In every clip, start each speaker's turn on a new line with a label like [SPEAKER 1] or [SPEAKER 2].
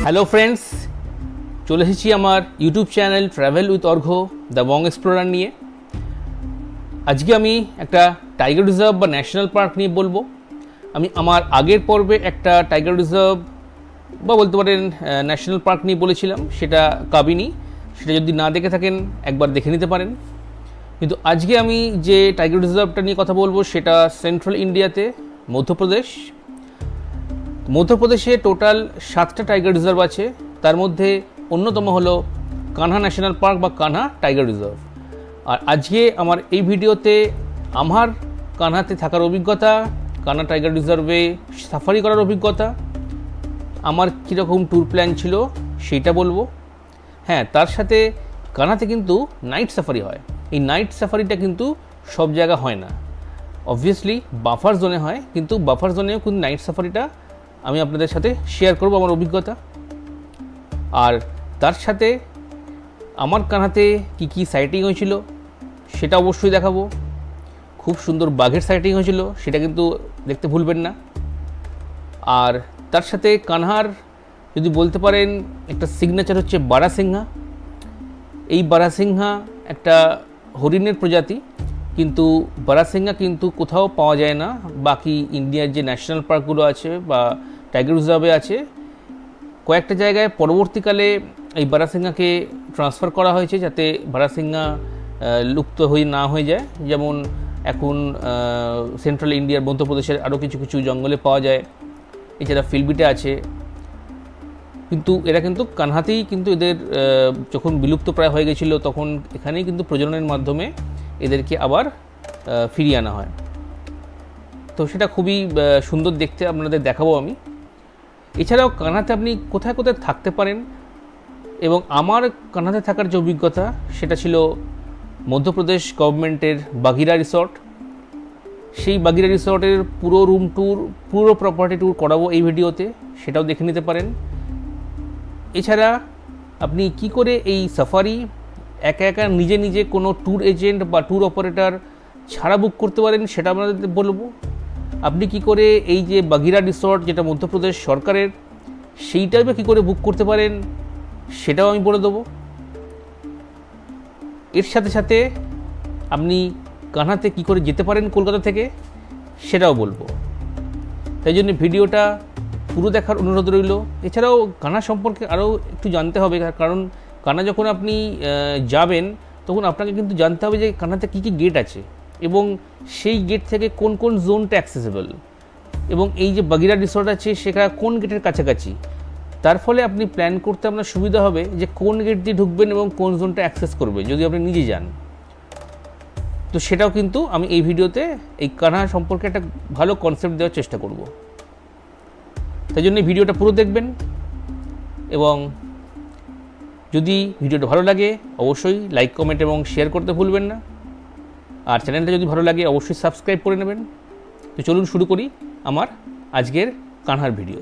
[SPEAKER 1] Hello friends, চলে এসেছি আমার YouTube channel travel with Argha the Bong explorer নিয়ে। আজকে আমি একটা টাইগার রিজার্ভ বা ন্যাশনাল পার্ক নিয়ে বলবো। আমি আমার আগের পর্বে একটা টাইগার রিজার্ভ বা বলতে পারেন ন্যাশনাল পার্ক নিয়ে বলেছিলাম, সেটা কাবিনী। সেটা যদি না দেখে থাকেন একবার দেখে নিতে পারেন। কিন্তু আজকে আমি যে টাইগার রিজার্ভটা নিয়ে কথা বলবো সেটা সেন্ট্রাল ইন্ডিয়াতে, মধ্যপ্রদেশে টোটাল 7টা টাইগার রিজার্ভ আছে। তার মধ্যে অন্যতম হলো কানহা ন্যাশনাল পার্ক বা কানহা টাইগার রিজার্ভ। আর আজকে আমার এই ভিডিওতে আমার কানহাতে থাকার অভিজ্ঞতা, কানহা টাইগার রিজার্ভে সাফারি করার অভিজ্ঞতা, আমার কীরকম ট্যুর প্ল্যান ছিল সেইটা বলবো। হ্যাঁ, তার সাথে কানহাতে কিন্তু নাইট সাফারি হয়। এই নাইট সাফারিটা কিন্তু সব জায়গা হয় না, অবভিয়াসলি বাফার জোনে হয়, কিন্তু বাফার জোনেও কিন্তু নাইট সাফারিটা আমি আপনাদের সাথে শেয়ার করব আমার অভিজ্ঞতা। আর তার সাথে আমার কানহাতে কি সাইটিং হয়েছিল সেটা অবশ্যই দেখাবো। খুব সুন্দর বাঘের সাইটিং হয়েছিল, সেটা কিন্তু দেখতে ভুলবেন না। আর তার সাথে কানহার যদি বলতে পারেন একটা সিগনেচার হচ্ছে বারাসিংহা। এই বারাসিংহা একটা হরিণের প্রজাতি, কিন্তু বারাসিংহা কিন্তু কোথাও পাওয়া যায় না। বাকি ইন্ডিয়ার যে ন্যাশনাল পার্কগুলো আছে বা টাইগার রিজার্ভে আছে, কয়েকটা জায়গায় পরবর্তীকালে এই বারাসিংহাকে ট্রান্সফার করা হয়েছে যাতে বারাসিংহা লুপ্ত না হয়ে যায়। যেমন এখন সেন্ট্রাল ইন্ডিয়ার মধ্যপ্রদেশের আরও কিছু জঙ্গলে পাওয়া যায়। এছাড়া ফিলবিটে আছে, কিন্তু এরা কিন্তু কানহাতেই কিন্তু এদের যখন বিলুপ্ত প্রায় হয়ে গেছিলো তখন এখানেই কিন্তু প্রজননের মাধ্যমে এদেরকে আবার ফিরিয়ে আনা হয়। তো সেটা খুবই সুন্দর দেখতে, আপনাদের দেখাবো আমি। এছাড়াও কানহাতে আপনি কোথায় কোথায় থাকতে পারেন, এবং আমার কানহাতে থাকার যে অভিজ্ঞতা সেটা ছিল মধ্যপ্রদেশ গভর্নমেন্টের বাগিরা রিসর্ট। সেই বাগিরা রিসর্টের পুরো রুম ট্যুর, পুরো প্রপার্টি ট্যুর করাবো এই ভিডিওতে, সেটাও দেখে নিতে পারেন। এছাড়া আপনি কি করে এই সাফারি একা নিজে কোনো ট্যুর এজেন্ট বা ট্যুর অপারেটর ছাড়া বুক করতে পারেন সেটা আপনাদের বলবো। আপনি কি করে এই যে বাগিরা রিসর্ট যেটা মধ্যপ্রদেশ সরকারের, সেইটাই বা কী করে বুক করতে পারেন সেটাও আমি বলে দেবো। এর সাথে সাথে আপনি কানহাতে কি করে যেতে পারেন কলকাতা থেকে সেটাও বলবো। তাই জন্য ভিডিওটা পুরো দেখার অনুরোধ রইল। এছাড়াও কানহা সম্পর্কে আরও একটু জানতে হবে, কারণ কানহা যখন আপনি যাবেন তখন আপনাকে কিন্তু জানতে হবে যে কানহাতে কী গেট আছে এবং সেই গেট থেকে কোন কোন জোনটা অ্যাক্সেসেবল, এবং এই যে বাগিরা রিসর্ট আছে সেটা কোন গেটের কাছাকাছি। তার ফলে আপনি প্ল্যান করতে আপনার সুবিধা হবে যে কোন গেট দিয়ে ঢুকবেন এবং কোন জোনটা অ্যাক্সেস করবে যদি আপনি নিজে যান। তো সেটাও কিন্তু আমি এই ভিডিওতে এই কানহা সম্পর্কে একটা ভালো কনসেপ্ট দেওয়ার চেষ্টা করব। তাই জন্য এই ভিডিওটা পুরো দেখবেন, এবং যদি ভিডিওটা ভালো লাগে অবশ্যই লাইক, কমেন্ট এবং শেয়ার করতে ভুলবেন না। আর চ্যানেলটা যদি ভালো লাগে অবশ্যই সাবস্ক্রাইব করে নেবেন। তো চলুন শুরু করি আমার আজকের কানহার ভিডিও।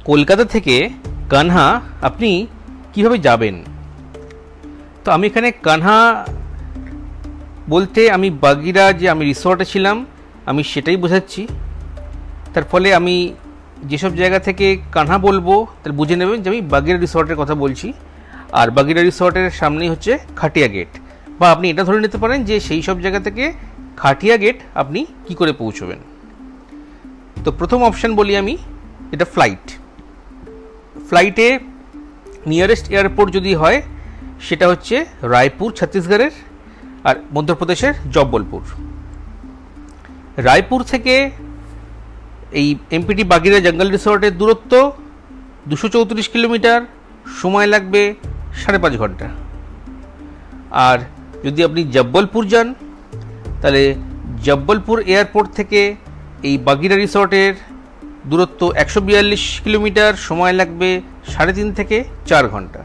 [SPEAKER 1] কলকাতা থেকে কানহা আপনি কিভাবে যাবেন? তো আমি এখানে কানহা বলতে আমি বাগিরা যে আমি রিসর্টে ছিলাম আমি সেটাই বোঝাচ্ছি। তার ফলে আমি যেসব জায়গা থেকে কানহা বলবো তার বুঝে নেবেন যে আমি বাগিরা রিসর্টের কথা বলছি। আর বাগিরা রিসর্টের সামনেই হচ্ছে খাটিয়া গেট, বা আপনি এটা ধরে নিতে পারেন যে সেই সব জায়গা থেকে খাটিয়া গেট আপনি কি করে পৌঁছবেন। তো প্রথম অপশান বলি আমি, এটা ফ্লাইটে নিয়ারেস্ট এয়ারপোর্ট যদি হয় সেটা হচ্ছে রায়পুর ছত্তিশগড়ের, আর মধ্যপ্রদেশের জব্বলপুর। রায়পুর থেকে এই এমপিটি বাগিরা জঙ্গল রিসর্টের দূরত্ব 234 কিলোমিটার, সময় লাগবে 5.5 ঘন্টা। আর যদি আপনি জব্বলপুর যান তাহলে জব্বলপুর এয়ারপোর্ট থেকে এই বাগিরা রিসর্টের দূরত্ব 142 কিলোমিটার, সময় লাগবে 3.5 থেকে 4 ঘন্টা।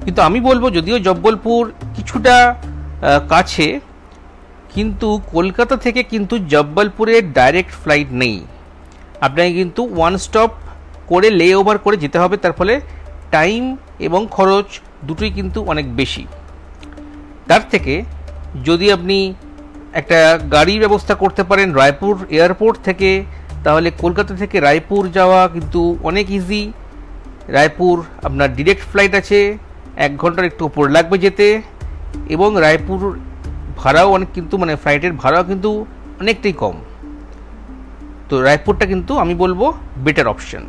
[SPEAKER 1] কিন্তু আমি বলবো যদিও জব্বলপুর কিছুটা কাছে, কিন্তু কলকাতা থেকে কিন্তু জব্বলপুরে ডাইরেক্ট ফ্লাইট নেই। আপনাকে কিন্তু ওয়ান স্টপ করে লে ওভার করে যেতে হবে। তার ফলে টাইম এবং খরচ দুটোই কিন্তু অনেক বেশি। তার থেকে যদি আপনি একটা গাড়ির ব্যবস্থা করতে পারেন রায়পুর এয়ারপোর্ট থেকে, তাহলে কলকাতা থেকে রায়পুর যাওয়া কিন্তু অনেক ইজি। রায়পুর আপনার ডিরেক্ট ফ্লাইট আছে, 1 ঘন্টার একটু উপর লাগবে যেতে, এবং রায়পুর ভাড়াও অনেক, কিন্তু মানে ফ্লাইটের ভাড়াও কিন্তু অনেকটাই কম। তো রায়পুরটা কিন্তু আমি বলবো বেটার অপশন।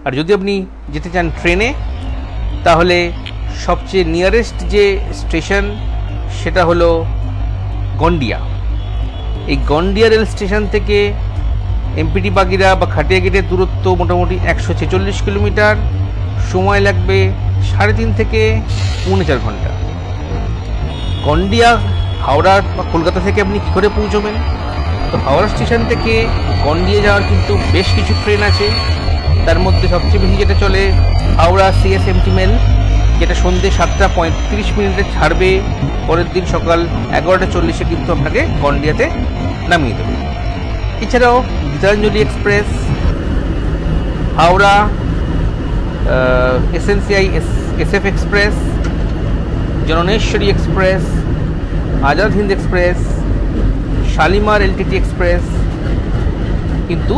[SPEAKER 1] আর যদি আপনি যেতে চান ট্রেনে, তাহলে সবচেয়ে নিয়ারেস্ট যে স্টেশন সেটা হলো গন্ডিয়া। এই গন্ডিয়া রেল স্টেশন থেকে এমপিটি বাগিরা বা খাটিয়া গেটের দূরত্ব মোটামুটি 146 কিলোমিটার, সময় লাগবে 3.5 থেকে 4.5 ঘন্টা। গন্ডিয়া হাওড়া বা কলকাতা থেকে আপনি কী করে পৌঁছবেন? তো হাওড়া স্টেশন থেকে গন্ডিয়া যাওয়ার কিন্তু বেশ কিছু ট্রেন আছে। তার মধ্যে সবচেয়ে বেশি যেটা চলে হাওড়া সিএসএমটি মেল, যেটা সন্ধ্যে 7:35 ছাড়বে, পরের দিন সকাল 11:40 কিন্তু আপনাকে গন্ডিয়াতে নামিয়ে দেবে। এছাড়াও গীতাঞ্জলি এক্সপ্রেস, হাওড়া এসএনসিআই SF express, Jnaneswari express, Azad Hind express, Shalimar LTT express কিন্তু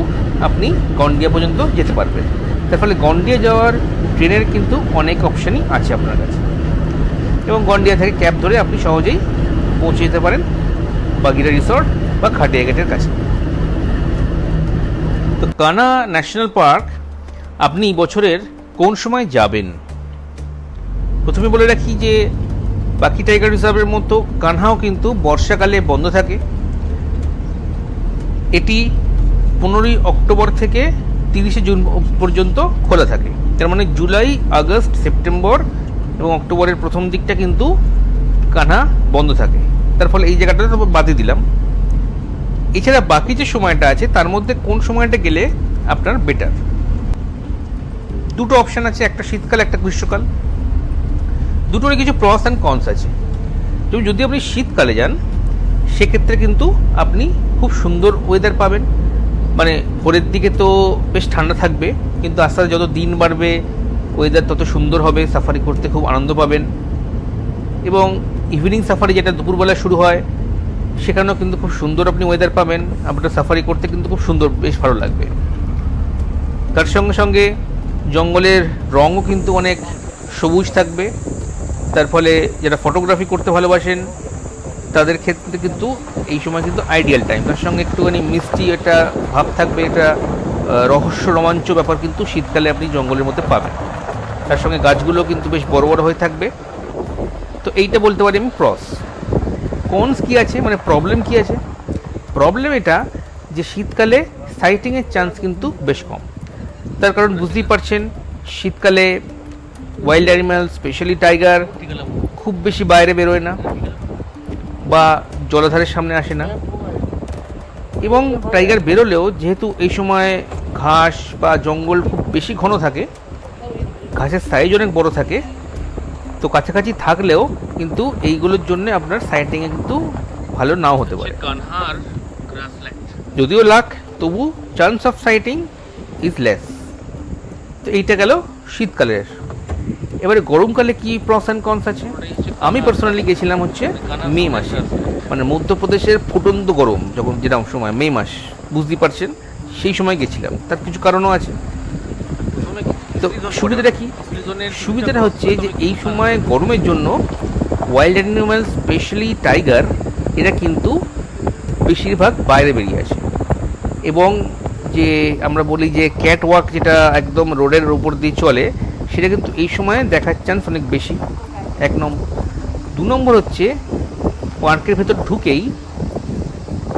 [SPEAKER 1] আপনি গন্ডিয়া পর্যন্ত যেতে পারবেন। তার ফলে গন্ডিয়া যাওয়ার ট্রেনের কিন্তু অনেক অপশানই আছে আপনার কাছে, এবং গন্ডিয়া থেকে ক্যাব ধরে আপনি সহজেই পৌঁছে যেতে পারেন বাগিরা রিসর্ট বা খাটিয়া গেটের কাছে। তো কানহা ন্যাশনাল পার্ক আপনি বছরের কোন সময় যাবেন? প্রথমে বলে রাখি যে বাকি টাইগার রিজার্ভের মতো কানহাও কিন্তু বর্ষাকালে বন্ধ থাকে। এটি 15 অক্টোবর থেকে 30 জুন পর্যন্ত খোলা থাকে। তার মানে জুলাই, আগস্ট, সেপ্টেম্বর এবং অক্টোবরের প্রথম দিকটা কিন্তু কানহা বন্ধ থাকে। তার ফলে এই জায়গাটা তো বাদই দিলাম। এছাড়া বাকি যে সময়টা আছে তার মধ্যে কোন সময়টা গেলে আপনার বেটার? দুটো অপশান আছে, একটা শীতকাল, একটা গ্রীষ্মকাল। দুটোরই কিছু প্রস অ্যান্ড কনস আছে। যদি আপনি শীতকালে যান সেক্ষেত্রে কিন্তু আপনি খুব সুন্দর ওয়েদার পাবেন। মানে ভোরের দিকে তো বেশ ঠান্ডা থাকবে, কিন্তু আস্তে আস্তে যত দিন বাড়বে ওয়েদার তত সুন্দর হবে, সাফারি করতে খুব আনন্দ পাবেন। এবং ইভিনিং সাফারি যেটা দুপুরবেলা শুরু হয় সেখানেও কিন্তু খুব সুন্দর আপনি ওয়েদার পাবেন, আপনার সাফারি করতে কিন্তু খুব সুন্দর, বেশ ভালো লাগবে। তার সঙ্গে সঙ্গে জঙ্গলের রঙও কিন্তু অনেক সবুজ থাকবে, তার ফলে যারা ফটোগ্রাফি করতে ভালোবাসেন তাদের ক্ষেত্রে কিন্তু এই সময় কিন্তু আইডিয়াল টাইম। তার সঙ্গে একটুখানি মিষ্টি একটা ভাব থাকবে, এটা রহস্য রোমাঞ্চ ব্যাপার কিন্তু শীতকালে আপনি জঙ্গলের মধ্যে পাবেন। তার সঙ্গে গাছগুলো কিন্তু বেশ বড় বড় হয়ে থাকবে। তো এইটা বলতে পারি আমি প্রস। কনস কী আছে, মানে প্রবলেম কী আছে? প্রবলেম এটা যে শীতকালে সাইটিংয়ের চান্স কিন্তু বেশ কম। তার কারণ বুঝতেই পারছেন, শীতকালে ওয়াইল্ড অ্যানিম্যাল স্পেশালি টাইগার খুব বেশি বাইরে বেরোয় না বা জলাধারের সামনে আসে না, এবং টাইগার বেরোলেও যেহেতু এই সময় ঘাস বা জঙ্গল খুব বেশি ঘন থাকে, ঘাসের সাইজ অনেক বড় থাকে, তো কাছাকাছি থাকলেও কিন্তু এইগুলোর জন্য আপনার সাইটিংয়ে কিন্তু ভালো নাও হতে পারে। যদিও লাখ, তবু chance of citing is less. তো এইটা গেল শীতকালের। এবারে গরমকালে কি প্রস অ্যান্ড কনস আছে? আমি পার্সোনালি গেছিলাম হচ্ছে মে মাসে, মানে মধ্যপ্রদেশের ফুটন্ত গরম যখন, যেটা সময় মে মাস, বুঝতেই পারছেন, সেই সময় গেছিলাম। তার কিছু কারণও আছে। তো সুবিধাটা কি? সুবিধাটা হচ্ছে যে এই সময় গরমের জন্য ওয়াইল্ড অ্যানিম্যাল স্পেশালি টাইগার এরা কিন্তু বেশিরভাগ বাইরে বেরিয়ে আসে, এবং যে আমরা বলি যে ক্যাট ওয়াক, যেটা একদম রোডের উপর দিয়ে চলে, সেটা কিন্তু এই সময়ে দেখার চান্স অনেক বেশি, 1 নম্বর। 2 নম্বর হচ্ছে পার্কের ভেতর ঢুকেই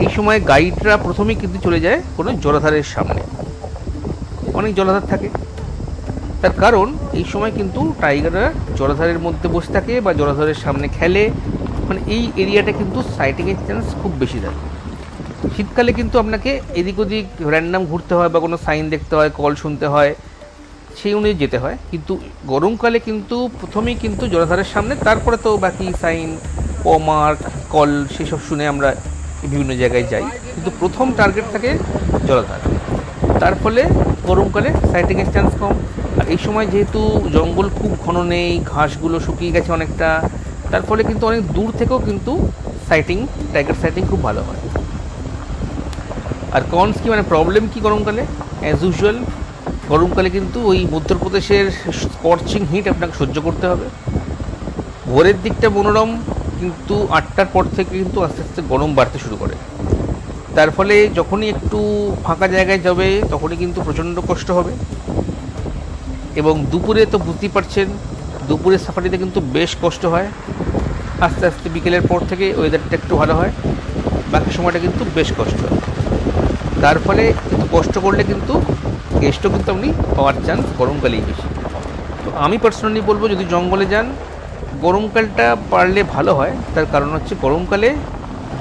[SPEAKER 1] এই সময় গাইডরা প্রথমেই কিন্তু চলে যায় কোনো জলাধারের সামনে, অনেক জলাধার থাকে। তার কারণ এই সময় কিন্তু টাইগাররা জলাধারের মধ্যে বসে থাকে বা জলাধারের সামনে খেলে, মানে এই এরিয়াটা কিন্তু সাইটিংয়ের চান্স খুব বেশি থাকে। শীতকালে কিন্তু আপনাকে এদিক ওদিক র্যান্ডাম ঘুরতে হয় বা কোনো সাইন দেখতে হয়, কল শুনতে হয়, সেই অনুযায়ী যেতে হয়। কিন্তু গরমকালে কিন্তু প্রথমেই কিন্তু জলাধারের সামনে, তারপরে তো বাকি সাইন, মার্ক, কল সেসব শুনে আমরা বিভিন্ন জায়গায় যাই, কিন্তু প্রথম টার্গেট থাকে জলাধার। তার ফলে গরমকালে সাইটিংয়ের চান্স কম। আর এই সময় যেহেতু জঙ্গল খুব ঘন নেই, ঘাসগুলো শুকিয়ে গেছে অনেকটা, তার ফলে কিন্তু অনেক দূর থেকেও কিন্তু সাইটিং, টাইগার সাইটিং খুব ভালো হয়। আর কনস কি, মানে প্রবলেম কি গরমকালে? অ্যাজ ইউজুয়াল গরমকালে কিন্তু ওই উত্তরপ্রদেশের স্কর্চিং হিট আপনাকে সহ্য করতে হবে। ভোরের দিকটা মনোরম, কিন্তু 8টার পর থেকে কিন্তু আস্তে আস্তে গরম বাড়তে শুরু করে। তার ফলে যখনই একটু ফাঁকা জায়গায় যাবে তখনই কিন্তু প্রচণ্ড কষ্ট হবে। এবং দুপুরে তো বুঝতেই পারছেন, দুপুরের সাফারিতে কিন্তু বেশ কষ্ট হয়। আস্তে আস্তে বিকেলের পর থেকে ওয়েদারটা একটু ভালো হয়, বাকি সময়টা কিন্তু বেশ কষ্ট হয়। তার ফলে কিন্তু কষ্ট করলে কিন্তু গেস্টও কিন্তু আপনি পাওয়ার চান্স গরমকালেই বেশি। তো আমি পার্সোনালি বলবো, যদি জঙ্গলে যান গরমকালটা পারলে ভালো হয়। তার কারণ হচ্ছে গরমকালে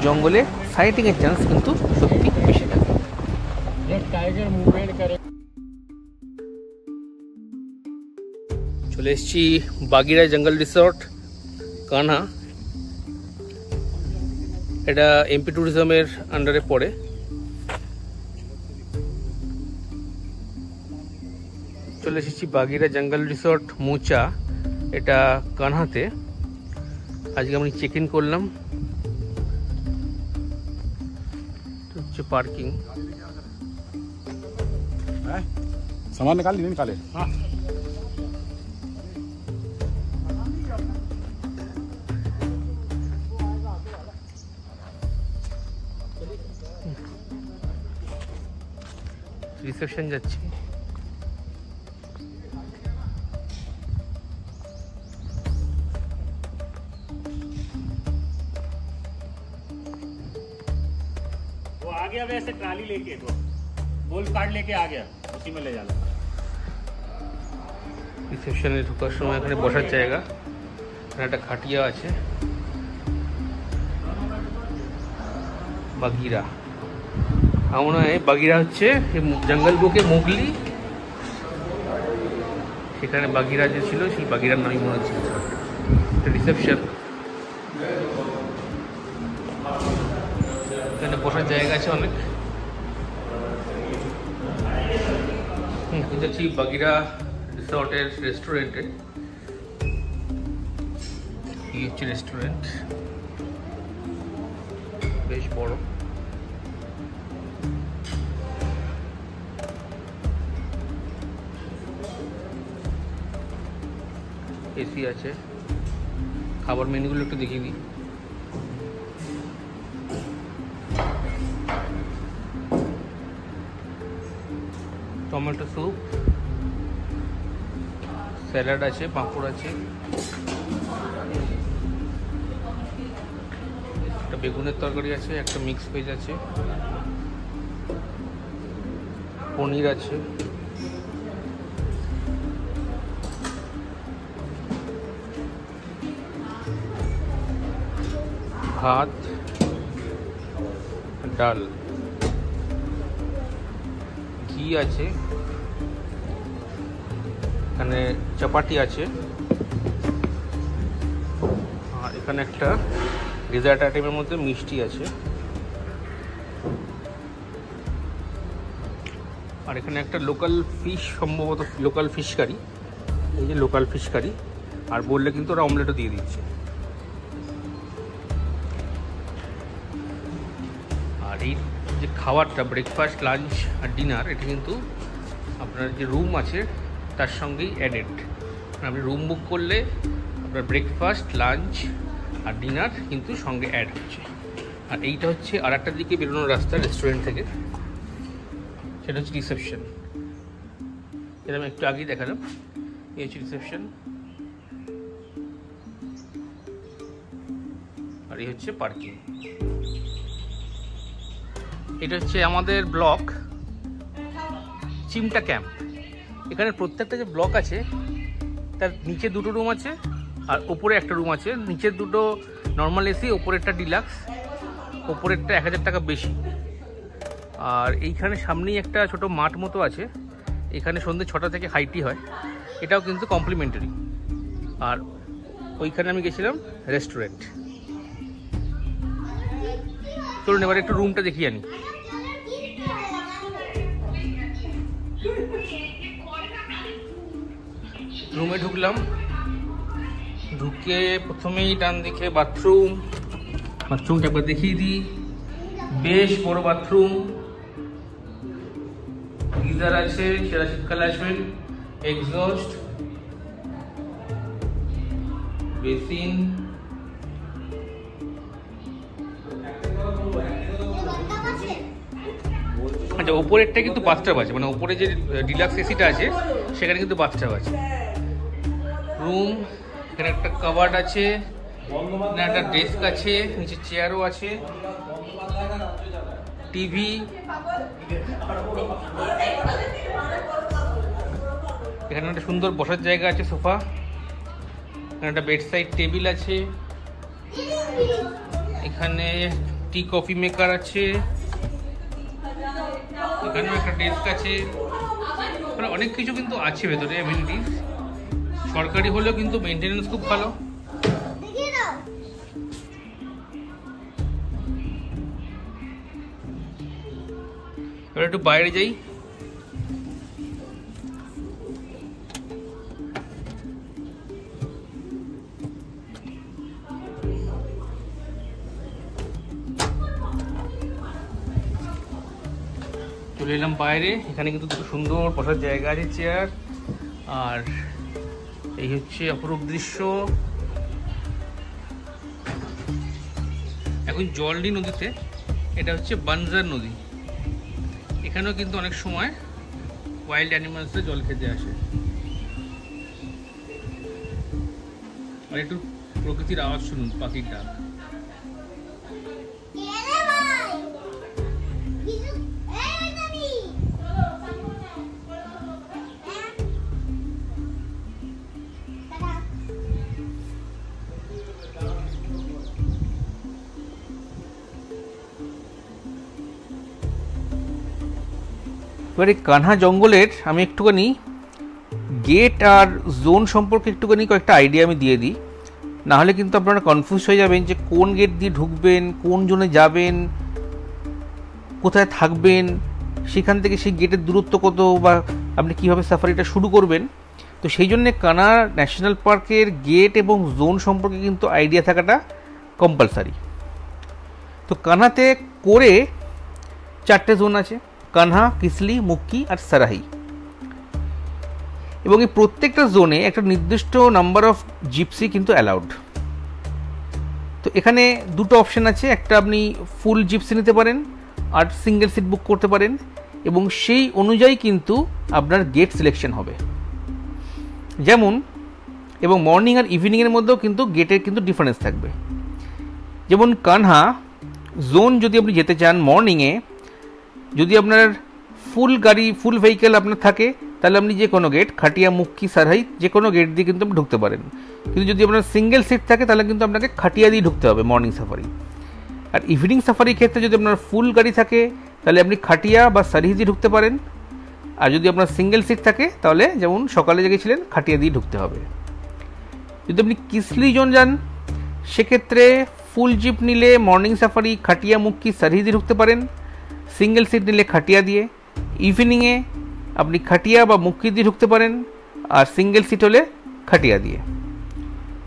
[SPEAKER 1] জঙ্গলে সাইটিংয়ের চান্স কিন্তু সত্যি বেশি থাকে। চলে এসেছি বাগিরা জঙ্গল রিসর্ট, কানহা। এটা এমপি ট্যুরিজমের আন্ডারে পড়ে। চলে এসেছি বাগিরা জঙ্গল রিসর্ট মুচা, এটা কানহাতে। আজকে আমি চেক ইন করলাম। হচ্ছে পার্কিং।
[SPEAKER 2] सामान निकाल ली, निकाले। हाँ।
[SPEAKER 1] রিসেপশন যাচ্ছি।
[SPEAKER 3] वो आ गया वैसे ट्राली लेके, तो बोल कार्ड लेके आ गया, उसी में ले जाना।
[SPEAKER 1] রিসেপশনে ঢোকার সময় এখানে বসার জায়গা, এখানে একটা খাটিয়া আছে। বাগিরা, আমার মনে হয় বাগিরা হচ্ছে জঙ্গল বুকে মোগলি, সেখানে বাগিরা যে ছিল সেই বাগিরার নামই মনে হচ্ছে। রিসেপশন, এখানে বসার জায়গা আছে অনেক। যাচ্ছি বাগিরা রিসর্টের রেস্টুরেন্টে। এই হচ্ছে রেস্টুরেন্ট, বেশ বড়। এসি আছে। খাবার মেনুগুলো একটু দেখিয়ে দিই। টমেটো স্যুপ, স্যালাড আছে, পাঁপড় আছে, একটা বেগুনের তরকারি আছে, একটা মিক্স ভেজ আছে, পনির আছে, ভাত, ডাল, ঘি আছে, এখানে চাপাটি আছে, আর এখানে একটা ডেজার্ট আইটেমের মধ্যে মিষ্টি আছে, আর এখানে একটা লোকাল ফিশ, সম্ভবত লোকাল ফিশ কারি। এই যে লোকাল ফিশ কারি, আর বললে কিন্তু ওরা অমলেটও দিয়ে দিচ্ছে। আর এই যে খাবারটা, ব্রেকফাস্ট, লাঞ্চ আর ডিনার, এটা কিন্তু আপনার যে রুম আছে তার সঙ্গেই অ্যাডেড। আপনি রুম বুক করলে আপনার ব্রেকফাস্ট, লাঞ্চ আর ডিনার কিন্তু সঙ্গে অ্যাড হচ্ছে। আর এইটা হচ্ছে আর একটা দিকে বেরোনোর রাস্তা রেস্টুরেন্ট থেকে, সেটা হচ্ছে রিসেপশন। এটা আমি একটু আগেই দেখালাম। এই হচ্ছে রিসেপশন, আর এই হচ্ছে পার্কিং। এটা হচ্ছে আমাদের ব্লক চিমটা ক্যাম্প। এখানে প্রত্যেকটা যে ব্লক আছে তার নিচে দুটো রুম আছে আর ওপরে একটা রুম আছে। নিচের দুটো নর্মাল এসি, ওপরেরটা ডিলাক্স, ওপরেরটা 1000 টাকা বেশি। আর এইখানে সামনেই একটা ছোট মাঠ মতো আছে, এখানে সন্ধ্যে 6টা থেকে হাইটি হয়, এটাও কিন্তু কমপ্লিমেন্টারি। আর ওইখানে আমি গেছিলাম রেস্টুরেন্ট। চলুন এবার একটু রুমটা দেখিয়ে আনি। রুমে ঢুকলাম, ঢুকে প্রথমেই ডান দিকে বাথরুম, বাথরুমটা একবার দেখিয়ে দিই, বেশ বড় বাথরুম, গিজার আছে, সেটা শীতকালে আসবেন, এক্সস্ট, বেসিন, আচ্ছা ওপরেরটা কিন্তু বাথটাব আছে, মানে ওপরে যে ডিলাক্স এসিটা আছে সেখানে কিন্তু বাথটাব আছে। রুম, এখানে একটা কাবার্ড আছে, এখানে একটা ডেস্ক আছে, নিচে চেয়ারও আছে, টিভি, এখানে একটা সুন্দর বসার জায়গা আছে, সোফা, এখানে একটা বেড সাইড টেবিল আছে, এখানে টি কফি মেকার আছে, এখানেও একটা ডেস্ক আছে, মানে অনেক কিছু কিন্তু আছে ভেতরে অ্যামিনিটিস। সরকারি হলেও কিন্তু মেনটেনেন্স খুব ভালো। এবার একটু বাইরে যাই। চলে এলাম বাইরে, এখানে কিন্তু দুটো সুন্দর বসার জায়গা আছে, চেয়ার, আর এই হচ্ছে অপরূপ দৃশ্য। এখন জল নেই নদীতে, এটা হচ্ছে বানজার নদী। এখানেও কিন্তু অনেক সময় ওয়াইল্ড অ্যানিমালসরা জল খেতে আসে। আর একটু প্রকৃতির আওয়াজ শুনুন, পাখির ডাক। এবারে কানহা জঙ্গলের আমি একটুখানি গেট আর জোন সম্পর্কে একটুখানি কয়েকটা আইডিয়া আমি দিয়ে দিই, নাহলে কিন্তু আপনারা কনফিউজ হয়ে যাবেন যে কোন গেট দিয়ে ঢুকবেন, কোন জোনে যাবেন, কোথায় থাকবেন, সেখান থেকে সেই গেটের দূরত্ব কত, বা আপনি কীভাবে সাফারিটা শুরু করবেন। তো সেই জন্যে কানহা ন্যাশনাল পার্কের গেট এবং জোন সম্পর্কে কিন্তু আইডিয়া থাকাটা কম্পালসারি। তো কানহাতে করে 4টে জোন আছে, কানহা, কিসলি, মুক্কি আর সারাহি, এবং এই প্রত্যেকটা জোনে একটা নির্দিষ্ট নাম্বার অফ জিপসি কিন্তু অ্যালাউড। তো এখানে দুটো অপশান আছে, একটা আপনি ফুল জিপসি নিতে পারেন আর সিঙ্গেল সিট বুক করতে পারেন, এবং সেই অনুযায়ী কিন্তু আপনার গেট সিলেকশন হবে। যেমন, এবং মর্নিং আর ইভিনিংয়ের মধ্যেও কিন্তু গেটের কিন্তু ডিফারেন্স থাকবে। যেমন কানহা জোন যদি আপনি যেতে চান মর্নিংয়ে, যদি আপনার ফুল গাড়ি, ফুল ভেহিকেল আপনার থাকে, তাহলে আপনি যে কোনো গেট, খাটিয়া, মুক্কি, সারাই, যে কোনো গেট দিয়ে কিন্তু আপনি ঢুকতে পারেন। কিন্তু যদি আপনার সিঙ্গেল সিট থাকে তাহলে কিন্তু আপনাকে খাটিয়া দিয়ে ঢুকতে হবে মর্নিং সাফারি। আর ইভিনিং সাফারির ক্ষেত্রে যদি আপনার ফুল গাড়ি থাকে তাহলে আপনি খাটিয়া বা সারিহি দিয়ে ঢুকতে পারেন, আর যদি আপনার সিঙ্গেল সিট থাকে তাহলে যেমন সকালে গেছিলেন খাটিয়া দিয়ে ঢুকতে হবে। যদি আপনি কিসলি জোন যান সেক্ষেত্রে ফুল জিপ নিলে মর্নিং সাফারি খাটিয়া, মুক্কি, সারিহি দিয়ে ঢুকতে পারেন, সিঙ্গেল সিট নিলে খাটিয়া দিয়ে, ইভিনিংয়ে আপনি খাটিয়া বা মুক্কি দিয়ে ঢুকতে পারেন, আর সিঙ্গেল সিট হলে খাটিয়া দিয়ে।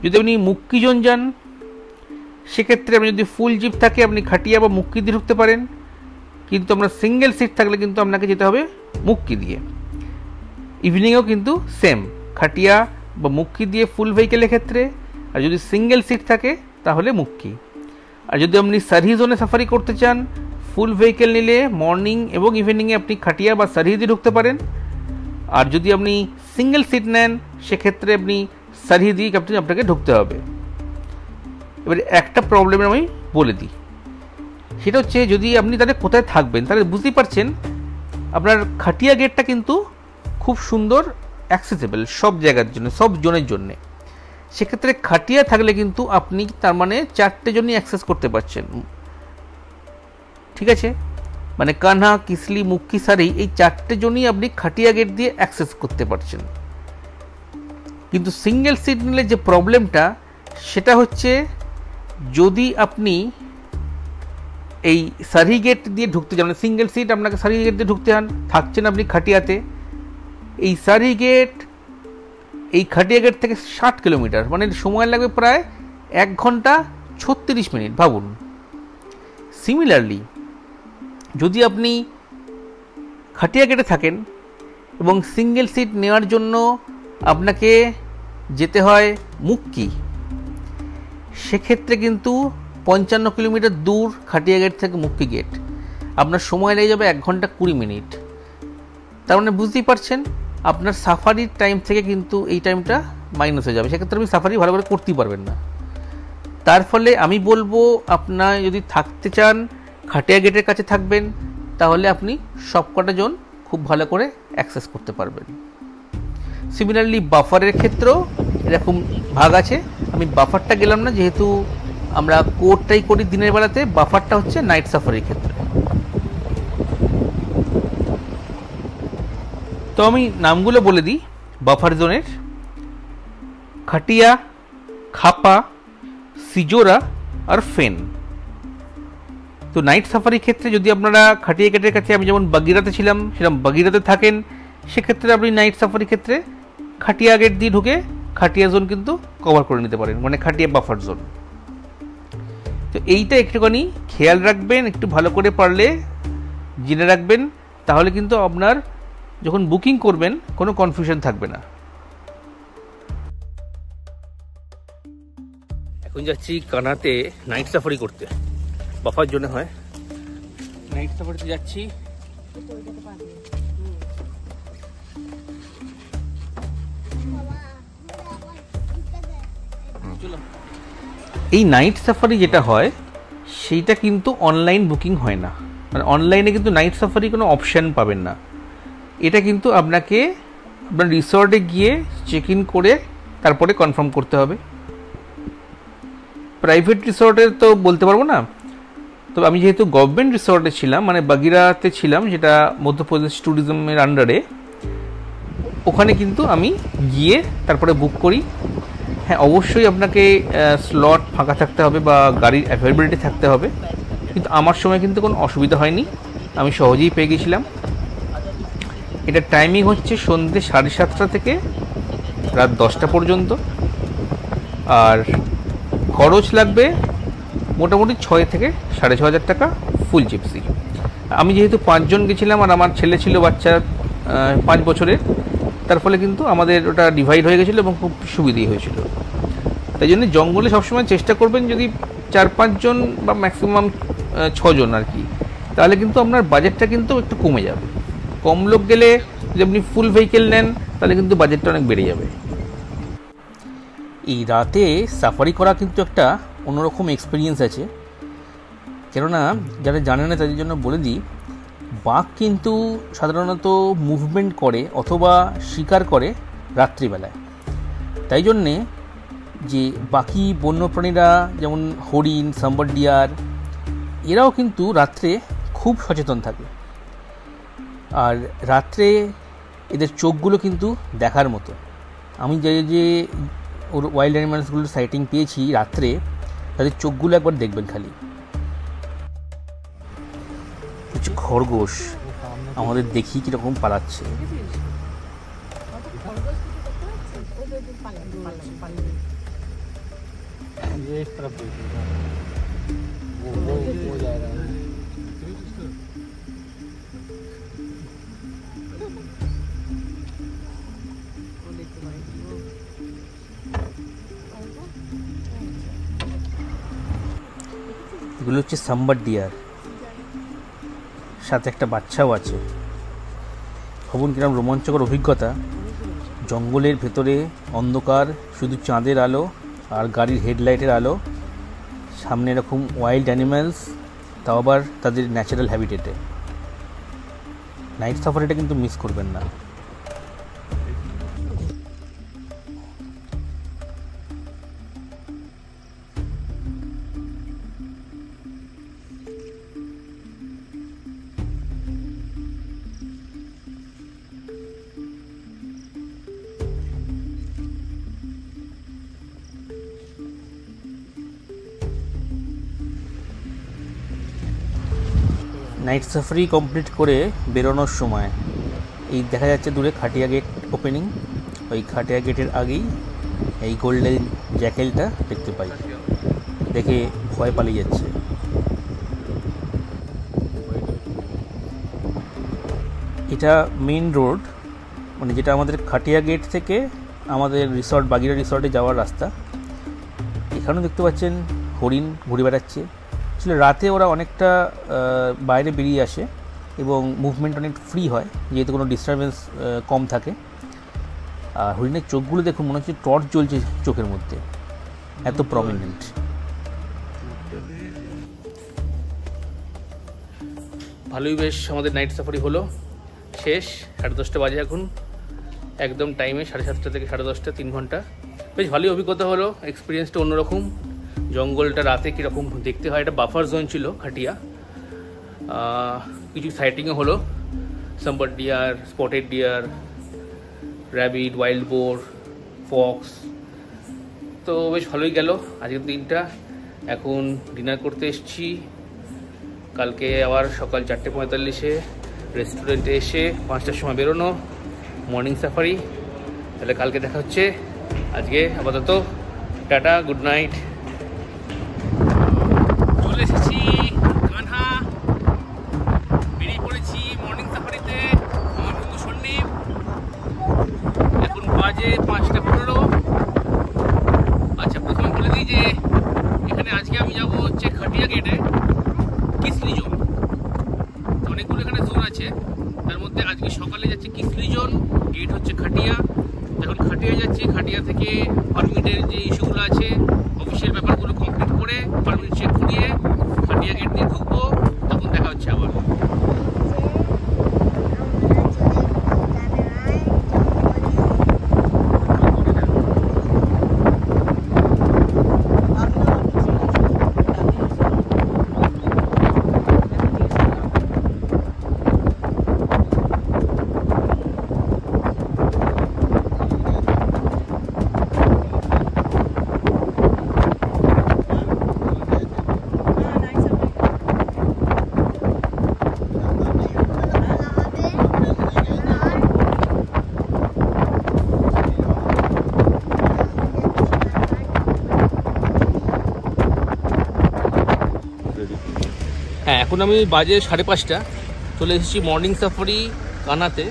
[SPEAKER 1] যদি আপনি মুক্কি জোন যান সেক্ষেত্রে আপনি যদি ফুল জিপ থাকে আপনি খাটিয়া বা মুক্কি দিয়ে ঢুকতে পারেন, কিন্তু আপনার সিঙ্গেল সিট থাকলে কিন্তু আপনাকে যেতে হবে মুক্কি দিয়ে। ইভিনিংয়েও কিন্তু সেম, খাটিয়া বা মুক্কি দিয়ে ফুল ভেহিকেলের ক্ষেত্রে, আর যদি সিঙ্গেল সিট থাকে তাহলে মুক্কি। আর যদি আপনি সারিহি জোনে সাফারি করতে চান, ফুল ভেহিকেল নিলে মর্নিং এবং ইভিনিংয়ে আপনি খাটিয়া বা সারিহি দিয়ে ঢুকতে পারেন, আর যদি আপনি সিঙ্গেল সিট নেন সেক্ষেত্রে আপনি সারিহি দিয়ে আপনাকে ঢুকতে হবে। এবারে একটা প্রবলেম আমি বলে দিই, সেটা হচ্ছে যদি আপনি তাহলে কোথায় থাকবেন, তাহলে বুঝতেই পারছেন আপনার খাটিয়া গেটটা কিন্তু খুব সুন্দর অ্যাক্সেসেবল সব জায়গার জন্য, সব জোনের জন্যে। সেক্ষেত্রে খাটিয়া থাকলে কিন্তু আপনি তার মানে 4টে জনই অ্যাক্সেস করতে পারছেন, ঠিক আছে? মানে কানহা, কিসলি, মুক্কি, সারি, এই 4টে জনই আপনি খাটিয়া গেট দিয়ে অ্যাক্সেস করতে পারছেন। কিন্তু সিঙ্গেল সিট নিলে যে প্রবলেমটা সেটা হচ্ছে, যদি আপনি এই সারি গেট দিয়ে ঢুকতে যান, সিঙ্গেল সিট আপনাকে সারি গেট দিয়ে ঢুকতে যান, থাকছেন আপনি খাটিয়াতে, এই সারি গেট এই খাটিয়া গেট থেকে 60 কিলোমিটার, মানে সময় লাগবে প্রায় 1 ঘন্টা 36 মিনিট। ভাবুন সিমিলারলি যদি আপনি খাটিয়া গেটে থাকেন এবং সিঙ্গেল সিট নেওয়ার জন্য আপনাকে যেতে হয় মুক্কি, সেক্ষেত্রে কিন্তু 55 কিলোমিটার দূর খাটিয়া গেট থেকে মুক্কি গেট, আপনার সময় লেগে যাবে 1 ঘন্টা 20 মিনিট। তার মানে বুঝতেই পারছেন আপনার সাফারির টাইম থেকে কিন্তু এই টাইমটা মাইনাস হয়ে যাবে, সেক্ষেত্রে আপনি সাফারি ভালো করে করতেই পারবেন না। তার ফলে আমি বলবো আপনার যদি থাকতে চান খাটিয়া গেটের কাছে থাকবেন, তাহলে আপনি সবকটা জোন খুব ভালো করে অ্যাক্সেস করতে পারবেন। সিমিলারলি বাফারের ক্ষেত্রেও এরকম ভাগ আছে, আমি বাফারটা গেলাম না যেহেতু আমরা কোরটাই করি দিনের বেলাতে, বাফারটা হচ্ছে নাইট সাফারির ক্ষেত্রে। তো আমি নামগুলো বলে দিই বাফার জোনের: খাটিয়া, খাপা, সিজোরা আর ফেন। তো নাইট সাফারির ক্ষেত্রে যদি আপনারা খাটিয়া গেটের কাছে, আমি যেমন বাগিরাতে ছিলাম সেরকম বাগিরাতে থাকেন, সেক্ষেত্রে আপনি নাইট সাফারির ক্ষেত্রে খাটিয়া গেট দিয়ে ঢুকে খাটিয়া জোন কিন্তু কভার করে নিতে পারেন, মানে খাটিয়া বাফার জোন। তো এইটা একটুখানি খেয়াল রাখবেন, একটু ভালো করে পারলে জেনে রাখবেন, তাহলে কিন্তু আপনার যখন বুকিং করবেন কোনো কনফিউশন থাকবে না। এখন যাচ্ছি কানাতে নাইট সাফারি করতে, বাফার জন্য হয় নাইট সাফারিতে যাচ্ছি। এই নাইট সাফারি যেটা হয় সেইটা কিন্তু অনলাইন বুকিং হয় না, মানে অনলাইনে কিন্তু নাইট সাফারি কোনো অপশান পাবেন না। এটা কিন্তু আপনাকে আপনার রিসর্টে গিয়ে চেক ইন করে তারপরে কনফার্ম করতে হবে। প্রাইভেট রিসর্টের তো বলতে পারবো না, তবে আমি যেহেতু গভর্নমেন্ট রিসর্টে ছিলাম, মানে বাগিরাতে ছিলাম, যেটা মধ্যপ্রদেশ ট্যুরিজমের আন্ডারে, ওখানে কিন্তু আমি গিয়ে তারপরে বুক করি। হ্যাঁ, অবশ্যই আপনাকে স্লট ফাঁকা থাকতে হবে বা গাড়ির অ্যাভেলেবিলিটি থাকতে হবে, কিন্তু আমার সময় কিন্তু কোনো অসুবিধা হয়নি, আমি সহজেই পেয়ে গেছিলাম। এটা টাইমিং হচ্ছে সন্ধ্যে 7:30 থেকে রাত 10টা পর্যন্ত, আর খরচ লাগবে মোটামুটি 6 থেকে 6,500 টাকা ফুল জিপসি। আমি যেহেতু 5 জন গেছিলাম আর আমার ছেলে ছিল বাচ্চা 5 বছরের, তার ফলে কিন্তু আমাদের ওটা ডিভাইড হয়ে গেছিলো এবং খুব সুবিধেই হয়েছিল। তাই জন্য জঙ্গলে সবসময় চেষ্টা করবেন যদি 4-5 জন বা ম্যাক্সিমাম 6 জন আর কি, তাহলে কিন্তু আপনার বাজেটটা কিন্তু একটু কমে যাবে। কম লোক গেলে যদি আপনি ফুল ভেহিকেল নেন তাহলে কিন্তু বাজেটটা অনেক বেড়ে যাবে। এই রাতে সাফারি করা কিন্তু একটা অন্যরকম এক্সপিরিয়েন্স আছে, কেননা যারা জানে না তাদের জন্য বলে দিই, বাঘ কিন্তু সাধারণত মুভমেন্ট করে অথবা শিকার করে রাত্রিবেলায়। তাই জন্যে যে বাকি বন্যপ্রাণীরা যেমন হরিণ, সাম্বার ডিয়ার, এরাও কিন্তু রাত্রে খুব সচেতন থাকে। আর রাত্রে এদের চোখগুলো কিন্তু দেখার মতো। আমি যে ওর ওয়াইল্ড অ্যানিমালসগুলোর সাইটিং পেয়েছি রাত্রে, তাদের চোখগুলো একবার দেখবেন খালি। হচ্ছে খরগোশ, আমাদের দেখি কীরকম পালাচ্ছে। এগুলো হচ্ছে সাম্বার ডিয়ার, সাথে একটা বাচ্চাও আছে। ভাবুন কিরকম রোমাঞ্চকর অভিজ্ঞতা, জঙ্গলের ভেতরে অন্ধকার, শুধু চাঁদের আলো আর গাড়ির হেডলাইটের আলো, সামনে এরকম ওয়াইল্ড অ্যানিম্যালস, তাও আবার তাদের ন্যাচারাল হ্যাবিটেটে। নাইট সাফারিটা কিন্তু মিস করবেন না। নাইট সাফারি কমপ্লিট করে বেরোনোর সময় এই দেখা যাচ্ছে দূরে খাটিয়া গেট ওপেনিং, ওই খাটিয়া গেটের আগেই এই গোল্ডেন জ্যাকেলটা দেখতে পাই, দেখে ভয় পালিয়ে যাচ্ছে। এটা মেইন রোড, মানে যেটা আমাদের খাটিয়া গেট থেকে আমাদের রিসর্ট বাগিরা রিসর্টে যাওয়ার রাস্তা। এখানেও দেখতে পাচ্ছেন হরিণ ঘুরে বেড়াচ্ছে। আসলে রাতে ওরা অনেকটা বাইরে বেরিয়ে আসে এবং মুভমেন্ট অনেক ফ্রি হয়, যেহেতু কোনো ডিস্টারবেন্স কম থাকে। আর হরিণের চোখগুলো দেখুন, মনে হচ্ছে টর্চ জ্বলছে চোখের মধ্যে, এত প্রমিনেন্ট। ভালোই বেশ আমাদের নাইট সাফারি হলো, শেষ। 10:30 বাজে এখন, একদম টাইমে 7:30 থেকে 10:30, 3 ঘন্টা। বেশ ভালোই অভিজ্ঞতা হলো, এক্সপিরিয়েন্সটা অন্যরকম। জঙ্গলটা রাতে কীরকম দেখতে হয়, এটা বাফার জোন ছিল খাটিয়া। কিছু সাইটিংও হলো, sambar deer, spotted deer, rabbit, wild boar, fox. তো বেশ ভালোই গেল আজকের দিনটা। এখন ডিনার করতে এসেছি। কালকে আবার সকাল 4:45-এ রেস্টুরেন্টে এসে 5টার সময় বেরোনো, মর্নিং সাফারি। তাহলে কালকে দেখা হচ্ছে। আজকে আপাতত টাটা, গুড নাইট। চলে এসেছি কানহা, বেরিয়ে পড়েছি মর্নিং সাফারিতে। আমার বন্ধু সন্দীপ। এখন বাজে 5:15। আচ্ছা, প্রথমে বলে দিই যে এখানে আজকে আমি যাব হচ্ছে খাটিয়া গেটে, কিসলি জোন। অনেকগুলো এখানে জোন আছে, তার মধ্যে আজকে সকালে যাচ্ছে কিসলি জোন, গেট হচ্ছে খাটিয়া। এখন খাটিয়া যাচ্ছি, খাটিয়া থেকে পারমিটের যে ইস্যুগুলো আছে, অফিসিয়াল ব্যাপারগুলো কমপ্লিট করে পারমিট চেক করিয়ে খাটিয়া গেট দিয়ে ঢুকবো। তখন দেখা হচ্ছে আবার। হ্যাঁ, এখন আমি বাজে 5:30, চলে এসেছি মর্নিং সাফারি কানাতে।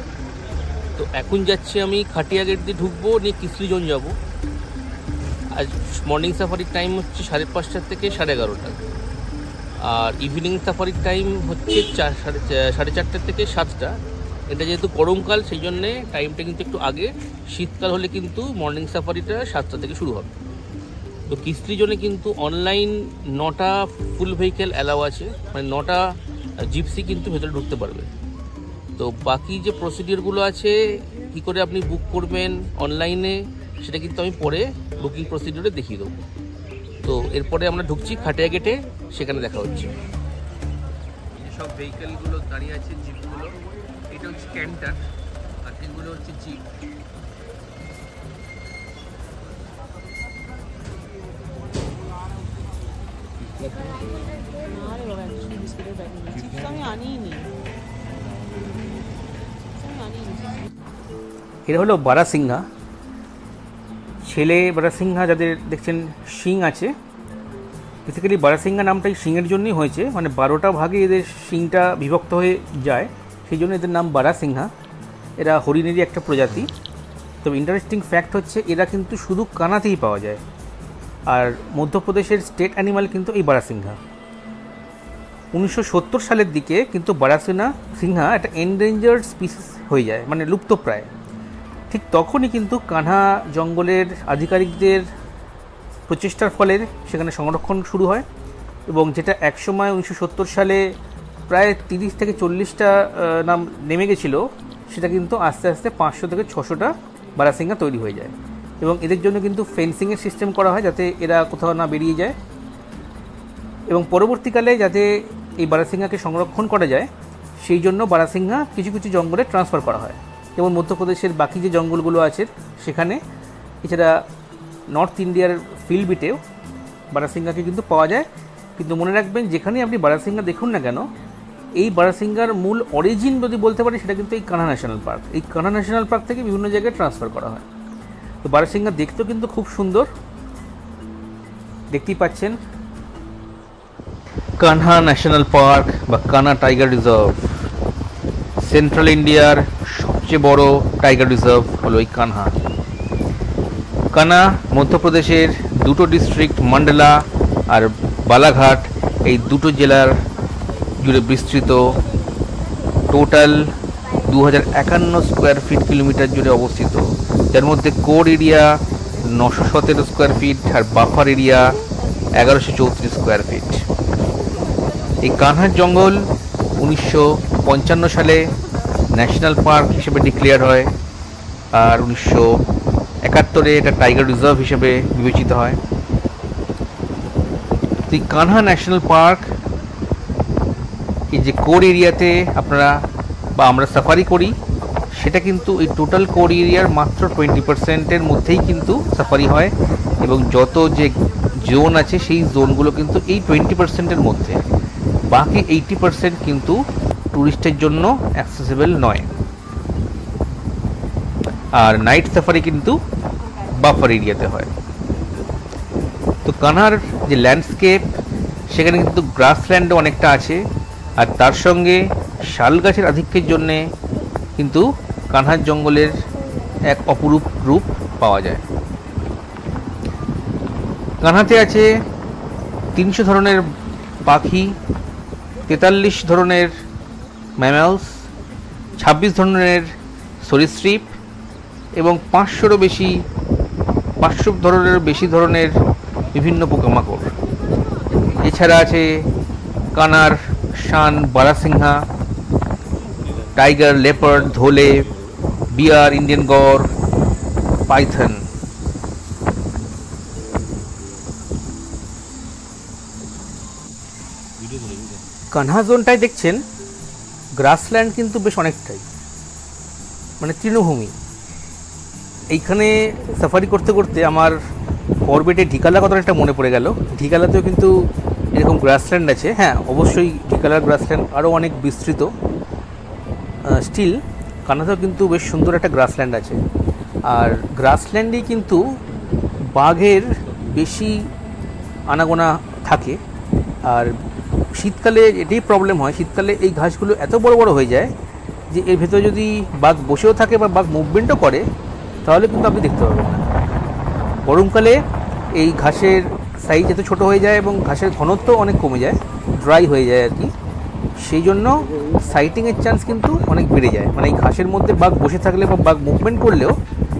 [SPEAKER 1] তো এখন যাচ্ছি আমি খাটিয়া গেট দিয়ে ঢুকবো, নিয়ে কিসলি জোন যাবো। আজ মর্নিং সাফারির টাইম হচ্ছে 5:30 থেকে 11:30, আর ইভিনিং সাফারির টাইম হচ্ছে 4:30 থেকে 7টা। এটা যেহেতু গরমকাল, সেই জন্যে টাইমটা কিন্তু একটু আগে। শীতকাল হলে কিন্তু মর্নিং সাফারিটা 7টা থেকে শুরু হবে। তো কিসলি জোনে কিন্তু অনলাইন 9টা ফুল ভেহিকেল অ্যালাউ আছে, মানে 9টা জিপসি কিন্তু ভেতরে ঢুকতে পারবে। তো বাকি যে প্রসিডিওরগুলো আছে, কী করে আপনি বুক করবেন অনলাইনে, সেটা কিন্তু আমি পরে বুকিং প্রসিডিওরে দেখিয়ে দেবো। তো এরপরে আমরা ঢুকছি খাটিয়া গেটে, সেখানে দেখা হচ্ছে। সব ভেহিকেলগুলো দাঁড়িয়ে আছে, জিপগুলো। এটা হচ্ছে ক্যান্টার, আর এগুলো হচ্ছে জিপ। এটা হলো বারাসিংহা, ছেলে বারাসিংহা, যাদের দেখছেন শিং আছে। বেসিক্যালি বারাসিংহা নামটাই শিংয়ের জন্যই হয়েছে, মানে 12টা ভাগে এদের শিংটা বিভক্ত হয়ে যায়, সেই জন্য এদের নাম বারাসিংহা। এরা হরিণেরই একটা প্রজাতি। তবে ইন্টারেস্টিং ফ্যাক্ট হচ্ছে এরা কিন্তু শুধু কানাতেই পাওয়া যায়, আর মধ্যপ্রদেশের স্টেট অ্যানিমাল কিন্তু এই বারাসিংহা। 1970 সালের দিকে কিন্তু বারাসিংহা একটা এন্ডেঞ্জার্ড স্পিসিস হয়ে যায়, মানে লুপ্তপ্রায়। ঠিক তখনই কিন্তু কানহা জঙ্গলের আধিকারিকদের প্রচেষ্টার ফলে সেখানে সংরক্ষণ শুরু হয়, এবং যেটা একসময় 1970 সালে প্রায় 30 থেকে 40টা নাম নেমে গেছিলো, সেটা কিন্তু আস্তে আস্তে 500 থেকে 600টা বারাসিংহা তৈরি হয়ে যায়। এবং এদের জন্য কিন্তু ফেন্সিংয়ের সিস্টেম করা হয়, যাতে এরা কোথাও না বেরিয়ে যায়। এবং পরবর্তীকালে যাতে এই বারাসিংহাকে সংরক্ষণ করা যায়, সেই জন্য বারাসিংহা কিছু কিছু জঙ্গলে ট্রান্সফার করা হয়। যেমন মধ্যপ্রদেশের বাকি যে জঙ্গলগুলো আছে সেখানে, এছাড়া নর্থ ইন্ডিয়ার ফিল্ডবিটেও বারাসিংহাকে কিন্তু পাওয়া যায়। কিন্তু মনে রাখবেন, যেখানেই আপনি বারাসিংহা দেখুন না কেন, এই বারাসিংহার মূল অরিজিন যদি বলতে পারি, সেটা কিন্তু এই কানহা ন্যাশনাল পার্ক। এই কানহা ন্যাশনাল পার্ক থেকে বিভিন্ন জায়গায় ট্রান্সফার করা হয়। তো বারাসিংহা দেখতেও কিন্তু খুব সুন্দর, দেখতেই পাচ্ছেন। কানহা ন্যাশনাল পার্ক বা কানহা টাইগার রিজার্ভ, সেন্ট্রাল ইন্ডিয়ার সবচেয়ে বড় টাইগার রিজার্ভ হলো এই কানহা। কানহা মধ্যপ্রদেশের দুটো ডিস্ট্রিক্ট মান্ডলা আর বালাঘাট এই দুটো জেলার জুড়ে বিস্তৃত। টোটাল 2051 স্কোয়ার ফিট কিলোমিটার জুড়ে অবস্থিত, যার মধ্যে কোর এরিয়া 917 স্কোয়ার ফিট আর বাফার এরিয়া 1134 স্কোয়ার ফিট। এই কানহার জঙ্গল 1955 সালে ন্যাশনাল পার্ক হিসেবে ডিক্লেয়ার হয়, আর 1971 এটা টাইগার রিজার্ভ হিসেবে বিবেচিত হয়। এই কানহা ন্যাশনাল পার্ক এই যে কোর এরিয়াতে আপনারা বা আমরা সাফারি করি, সেটা কিন্তু এই টোটাল কোর এরিয়ার মাত্র 20%-এর মধ্যেই কিন্তু সাফারি হয়, এবং যত যে জোন আছে সেই জোনগুলো কিন্তু এই 20%-এর মধ্যে। বাকি 80% কিন্তু ট্যুরিস্টের জন্য অ্যাক্সেসিবল নয়। আর নাইট সাফারি কিন্তু বাফার এরিয়াতে হয়। তো কানহার যে ল্যান্ডস্কেপ, সেখানে কিন্তু গ্রাসল্যান্ডও অনেকটা আছে, আর তার সঙ্গে শাল গাছের আধিক্যের জন্যে কিন্তু কানহার জঙ্গলের এক অপরূপ রূপ পাওয়া যায়। কানহাতে আছে 300 ধরনের পাখি, 43 ধরনের ম্যামালস, 26 ধরনের সরীসৃপ এবং 500 ধরনের বেশি ধরনের বিভিন্ন পোকামাকড়। এছাড়া আছে কানার, শান, বারাসিংহা, টাইগার, লেপার্ড, ধোলে, বিয়ার, ইন্ডিয়ান গড়, পাইথন। কানহা জোনটায় দেখছেন গ্রাসল্যান্ড কিন্তু বেশ অনেকটাই, মানে তৃণভূমি। এইখানে সাফারি করতে করতে আমার করবেটে ঢিকালা কথা একটা মনে পড়ে গেল। ঢিকালাতেও কিন্তু এরকম গ্রাসল্যান্ড আছে। হ্যাঁ, অবশ্যই ঢিকালার গ্রাসল্যান্ড আরও অনেক বিস্তৃত। স্টিল কানাতেও কিন্তু বেশ সুন্দর একটা গ্রাসল্যান্ড আছে। আর গ্রাসল্যান্ডেই কিন্তু বাঘের বেশি আনাগোনা থাকে। আর শীতকালে এটাই প্রবলেম হয়, শীতকালে এই ঘাসগুলো এত বড় বড় হয়ে যায় যে এর ভেতরে যদি বাঘ বসেও থাকে বা বাঘ মুভমেন্টও করে, তাহলে কিন্তু আপনি দেখতে পাবেন না। গরমকালে এই ঘাসের সাইজ এত ছোট হয়ে যায় এবং ঘাসের ঘনত্ব অনেক কমে যায়, ড্রাই হয়ে যায় আর কি। সেই জন্য সাইটিংয়ের চান্স কিন্তু অনেক বেড়ে যায়। মানে এই ঘাসের মধ্যে বাঘ বসে থাকলে বা বাঘ মুভমেন্ট করলেও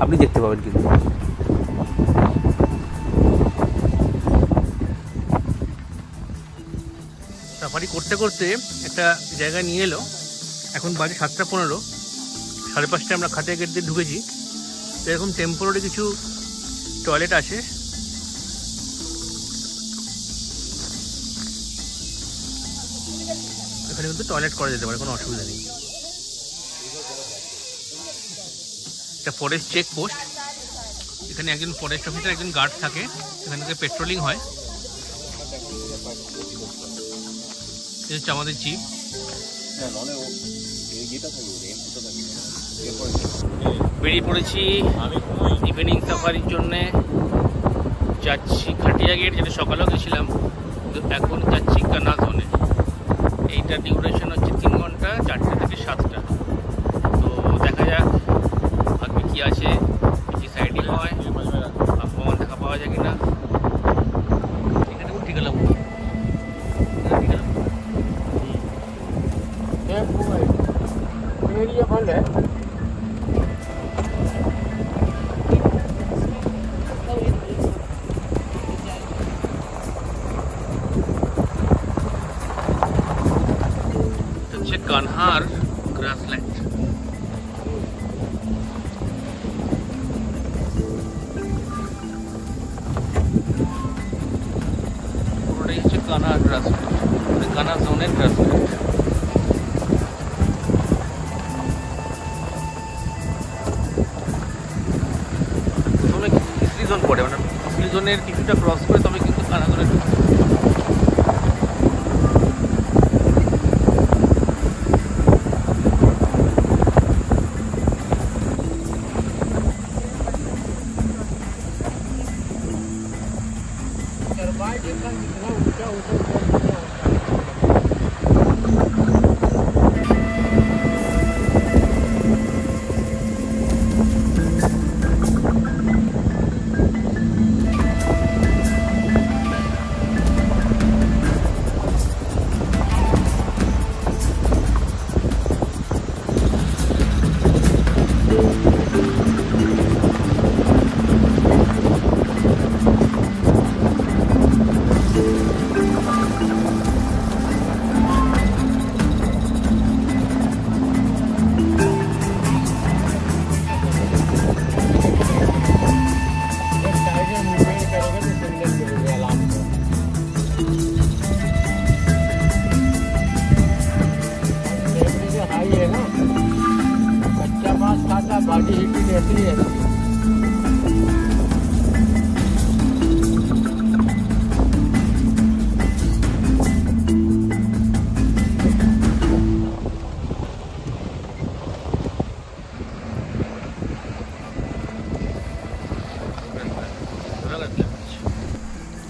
[SPEAKER 1] আপনি দেখতে পাবেন কিন্তু। সাফারি করতে করতে একটা জায়গায় নিয়ে এলো। এখন বাজে 7:15, 5:30 আমরা খাটিয়া গেট দিয়ে ঢুকেছি। তো এরকম টেম্পোরারি কিছু টয়লেট আছে। এখানে কিন্তু টয়লেট করা যেতে পারে, কোনো অসুবিধা নেই। এটা ফরেস্ট চেক পোস্ট। এখানে একজন ফরেস্ট অফিসার, একজন গার্ড থাকে। এখান থেকে পেট্রোলিং হয়। এটা হচ্ছে আমাদের চিফ। বেরিয়ে পড়েছি ইভিনিং সাফারির জন্যে। যাচ্ছি খাটিয়া গেট, যেটা সকালেও গেছিলাম, তো এখন যাচ্ছি কানহা জোনে। এইটার ডিউরেশন হচ্ছে 3 ঘন্টা, 4টে থেকে 7টা। তো দেখা যাক আগে কি আছে, কি সাইডিং হয়, আবহাওয়া দেখা পাওয়া যায় কিনা। এখানে উঠে গেলাম।
[SPEAKER 2] एरिया बंद है।
[SPEAKER 1] কানহার গ্রাসল্যান্ড। ওটাই হচ্ছে কানহার গ্রাসল্যান্ড, কানহা জোনের গ্রাসল্যান্ড। জোন পড়ে, মানে জোনের কিছুটা ক্রস করে তবে কিন্তু কানহা জোনের।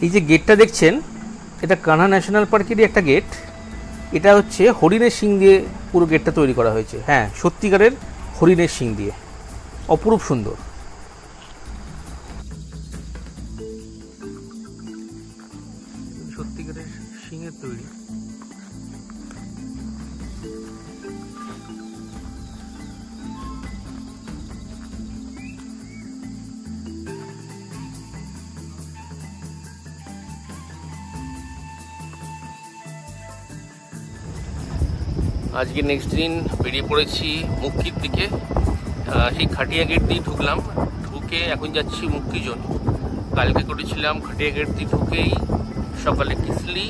[SPEAKER 1] এই যে গেটটা দেখছেন, এটা কানহা ন্যাশনাল পার্কেরই একটা গেট। এটা হচ্ছে হরিণের শিং দিয়ে পুরো গেটটা তৈরি করা হয়েছে। হ্যাঁ, সত্যিকারের হরিণের শিং দিয়ে, অপরূপ সুন্দর। সত্যিকারের শিংয়ের তৈরি। আজকে নেক্সট দিন বেরিয়ে পড়েছি মুক্কির দিকে। সেই খাটিয়া গেট দিয়ে ঢুকলাম, ঢুকে এখন যাচ্ছি মুক্কি জোন। কালকে করেছিলাম খাটিয়া গেট দিয়ে ঢুকেই সকালে কিসলি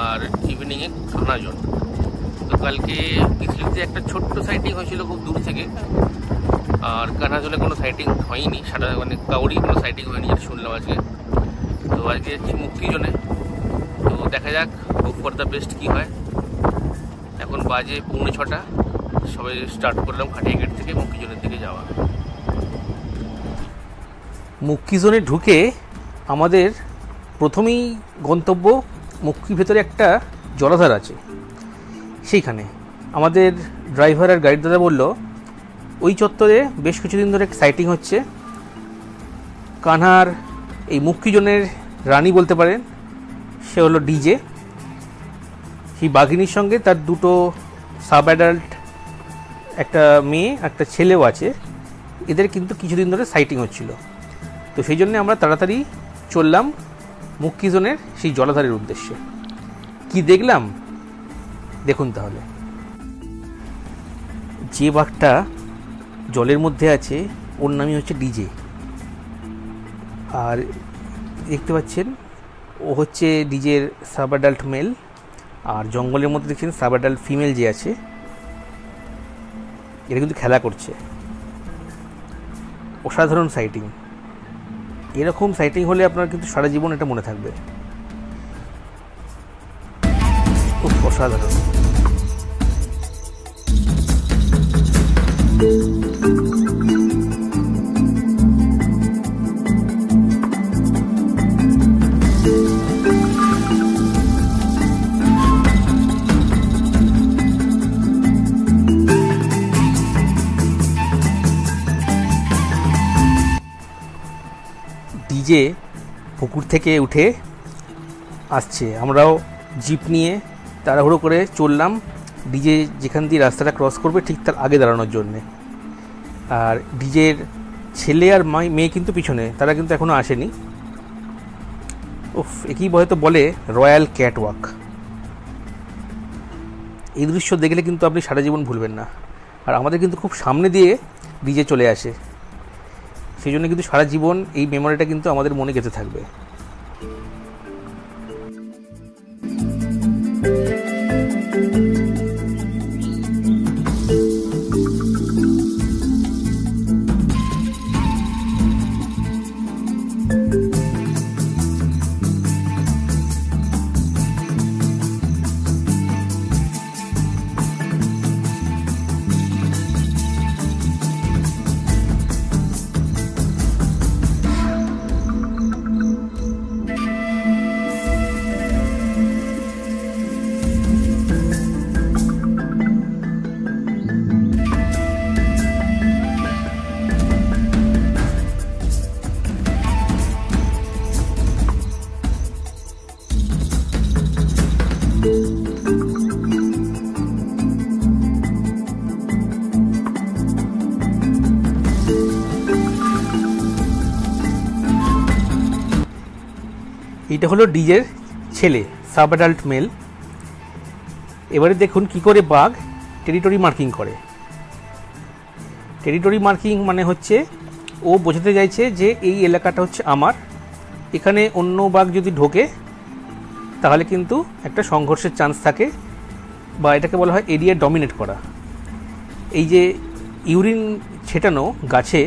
[SPEAKER 1] আর ইভিনিংয়ে কানহা জোন। তো কালকে কিসলিতে একটা ছোট্ট সাইটিং হয়েছিল খুব দূর থেকে, আর কানহা জোনে কোনো সাইটিং হয়নি, সারা মানে কাউরি কোনো সাইটিং হয়নি যেটা শুনলাম আজকে। তো আজকে যাচ্ছি মুক্কি জোনে। তো দেখা যাক হোপ ফর দ্য বেস্ট কী হয়। এখন বাজে 6:45, সবাই স্টার্ট করলাম খাটিয়া গেট থেকে মুক্কি জোনের দিকে যাওয়া। মুক্কি জোনে ঢুকে আমাদের প্রথমেই গন্তব্য, মুক্কির ভেতরে একটা জলাধার আছে, সেইখানে আমাদের ড্রাইভার আর গাইড দাদা বলল ওই চত্বরে বেশ কিছুদিন ধরে সাইটিং হচ্ছে। কানহার এই মুক্কি জোনের রানী বলতে পারেন, সে হলো ডিজে। সেই বাঘিনীর সঙ্গে তার দুটো সাব অ্যাডাল্ট, একটা মেয়ে একটা ছেলেও আছে। এদের কিন্তু কিছুদিন ধরে সাইটিং হচ্ছিল। তো সেই জন্য আমরা তাড়াতাড়ি চললাম মুক্কি জোনের সেই জলাধারের উদ্দেশ্যে। কি দেখলাম দেখুন তাহলে। যে বাঘটা জলের মধ্যে আছে ওর নামই হচ্ছে ডিজে। আর দেখতে পাচ্ছেন ও হচ্ছে ডিজের সাব অ্যাডাল্ট মেল। আর জঙ্গলের মধ্যে দেখছেন সাব অ্যাডাল্ট ফিমেল যে আছে, এটা কিন্তু খেলা করছে। অসাধারণ সাইটিং। এরকম সাইটিং হলে আপনার কিন্তু সারা জীবন এটা মনে থাকবে। খুব অসাধারণ। ডিজে পুকুর থেকে উঠে আসছে, আমরাও জিপ নিয়ে তাড়াহুড়ো করে চললাম ডিজে যেখান দিয়ে রাস্তাটা ক্রস করবে ঠিক তার আগে দাঁড়ানোর জন্যে। আর ডিজের ছেলে আর মেয়ে কিন্তু পিছনে, তারা কিন্তু এখনও আসেনি। উফ, একই হয়তো বলে রয়্যাল ক্যাট ওয়াক। এই দৃশ্য দেখলে কিন্তু আপনি সারা জীবন ভুলবেন না। আর আমাদের কিন্তু খুব সামনে দিয়ে ডিজে চলে আসে, সেই জন্য কিন্তু সারা জীবন এই মেমোরিটা কিন্তু আমাদের মনে গেঁথে থাকবে। এটা হলো ডিজের ছেলে, সাব অ্যাডাল্ট মেল। এবারে দেখুন কি করে বাঘ টেরিটরি মার্কিং করে। টেরিটরি মার্কিং মানে হচ্ছে ও বোঝাতে চাইছে যে এই এলাকাটা হচ্ছে আমার, এখানে অন্য বাঘ যদি ঢোকে তাহলে কিন্তু একটা সংঘর্ষের চান্স থাকে, বা এটাকে বলা হয় এরিয়া ডমিনেট করা। এই যে ইউরিন ছেটানো গাছে,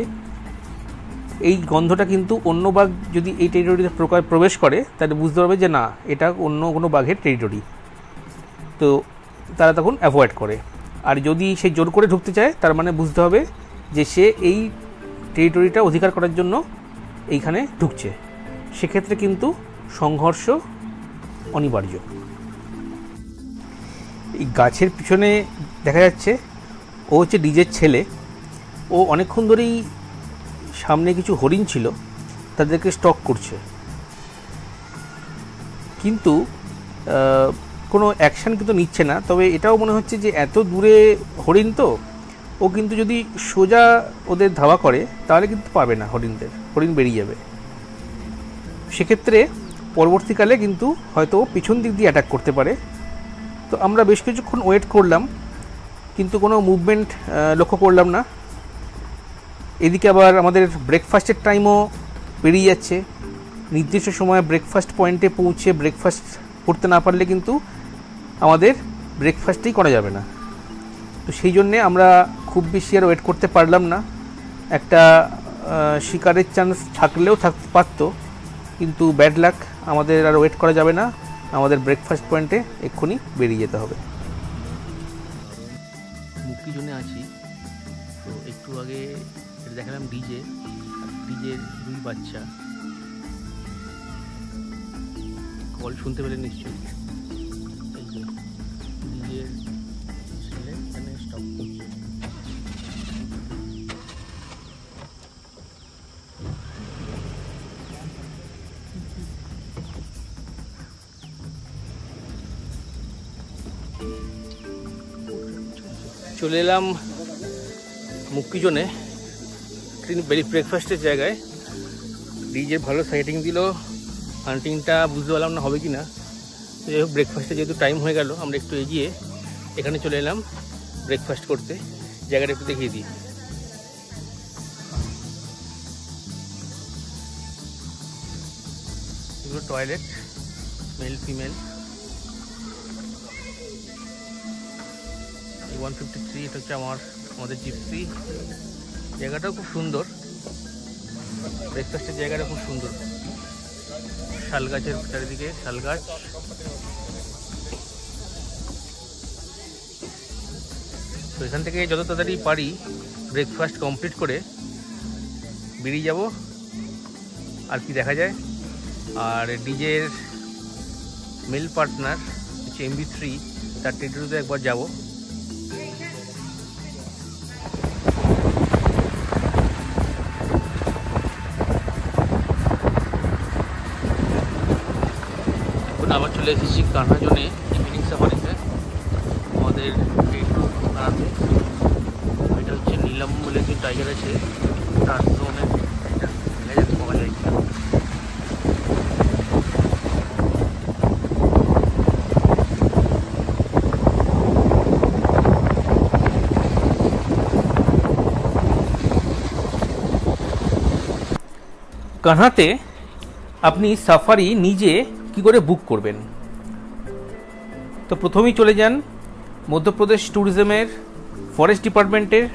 [SPEAKER 1] এই গন্ধটা কিন্তু অন্য বাঘ যদি এই টেরিটরিতে প্রবেশ করে তাহলে বুঝতে পারবে যে না, এটা অন্য কোনো বাঘের টেরিটরি, তো তারা তখন অ্যাভয়েড করে। আর যদি সে জোর করে ঢুকতে চায় তার মানে বুঝতে হবে যে সে এই টেরিটরিটা অধিকার করার জন্য এইখানে ঢুকছে। সেক্ষেত্রে কিন্তু সংঘর্ষ অনিবার্য। এই গাছের পিছনে দেখা যাচ্ছে ও হচ্ছে ডিজের ছেলে। ও অনেকক্ষণ ধরেই সামনে কিছু হরিণ ছিল তাদেরকে স্টক করছে, কিন্তু কোনো অ্যাকশান কিন্তু নিচ্ছে না। তবে এটাও মনে হচ্ছে যে এত দূরে হরিণ তো, ও কিন্তু যদি সোজা ওদের ধাওয়া করে তাহলে কিন্তু পাবে না, হরিণ বেরিয়ে যাবে। সেক্ষেত্রে পরবর্তীকালে কিন্তু হয়তো পিছন দিক দিয়ে অ্যাটাক করতে পারে। তো আমরা বেশ কিছুক্ষণ ওয়েট করলাম, কিন্তু কোনো মুভমেন্ট লক্ষ্য করলাম না। এদিকে আবার আমাদের ব্রেকফাস্টের টাইমও পেরিয়ে যাচ্ছে। নির্দিষ্ট সময়ে ব্রেকফাস্ট পয়েন্টে পৌঁছে ব্রেকফাস্ট করতে না পারলে কিন্তু আমাদের ব্রেকফাস্টই করা যাবে না। তো সেই জন্যে আমরা খুব বেশি আর ওয়েট করতে পারলাম না। একটা শিকারের চান্স থাকলেও থাকতে পারতো, কিন্তু ব্যাড লাক, আমাদের আর ওয়েট করা যাবে না, আমাদের ব্রেকফাস্ট পয়েন্টে এক্ষুনি বেরিয়ে যেতে হবে। মুক্তি জোনে আছি, তো একটু আগে দেখালাম ডিজের 2 বাচ্চা। কল শুনতে পেলেন নিশ্চয়ই। ডিজের ছেলে এখানে স্টপ করছে। চলে এলাম মুক্তি জোনে ব্রেকফাস্টের জায়গায়। ডিজের ভালো সাইটিং দিল, হান্টিংটা বুঝতে পারলাম না হবে কি না। যাই হোক, ব্রেকফাস্টে যেহেতু টাইম হয়ে গেল, আমরা একটু এগিয়ে এখানে চলে এলাম ব্রেকফাস্ট করতে। জায়গাটা একটু দেখিয়ে দিই। এগুলো টয়লেট, মেল ফিমেল। 153, এটা হচ্ছে আমাদের জিপসি। জায়গাটাও খুব সুন্দর, ব্রেকফাস্টের জায়গাটা খুব সুন্দর। শাল গাছের চারিদিকে শাল গাছ। তো এখান থেকে যত তাড়াতাড়ি পারি ব্রেকফাস্ট কমপ্লিট করে বেরিয়ে যাব, আর কি দেখা যায়। আর ডিজের মেল পার্টনার হচ্ছে MB3, তার টেরিটরিতে একবার যাব। আবার চলে এসেছি কানহা জোনে ইভিনিং সাফারিতে। আমাদের কানাতে এটা হচ্ছে নীলম বলে যে টাইগার আছে, তার জোনে পাওয়া যায়। কানহাতে আপনি সাফারি নিজে কি করে বুক করবেন? তো প্রথমেই চলে যান মধ্যপ্রদেশ ট্যুরিজমের ফরেস্ট ডিপার্টমেন্টের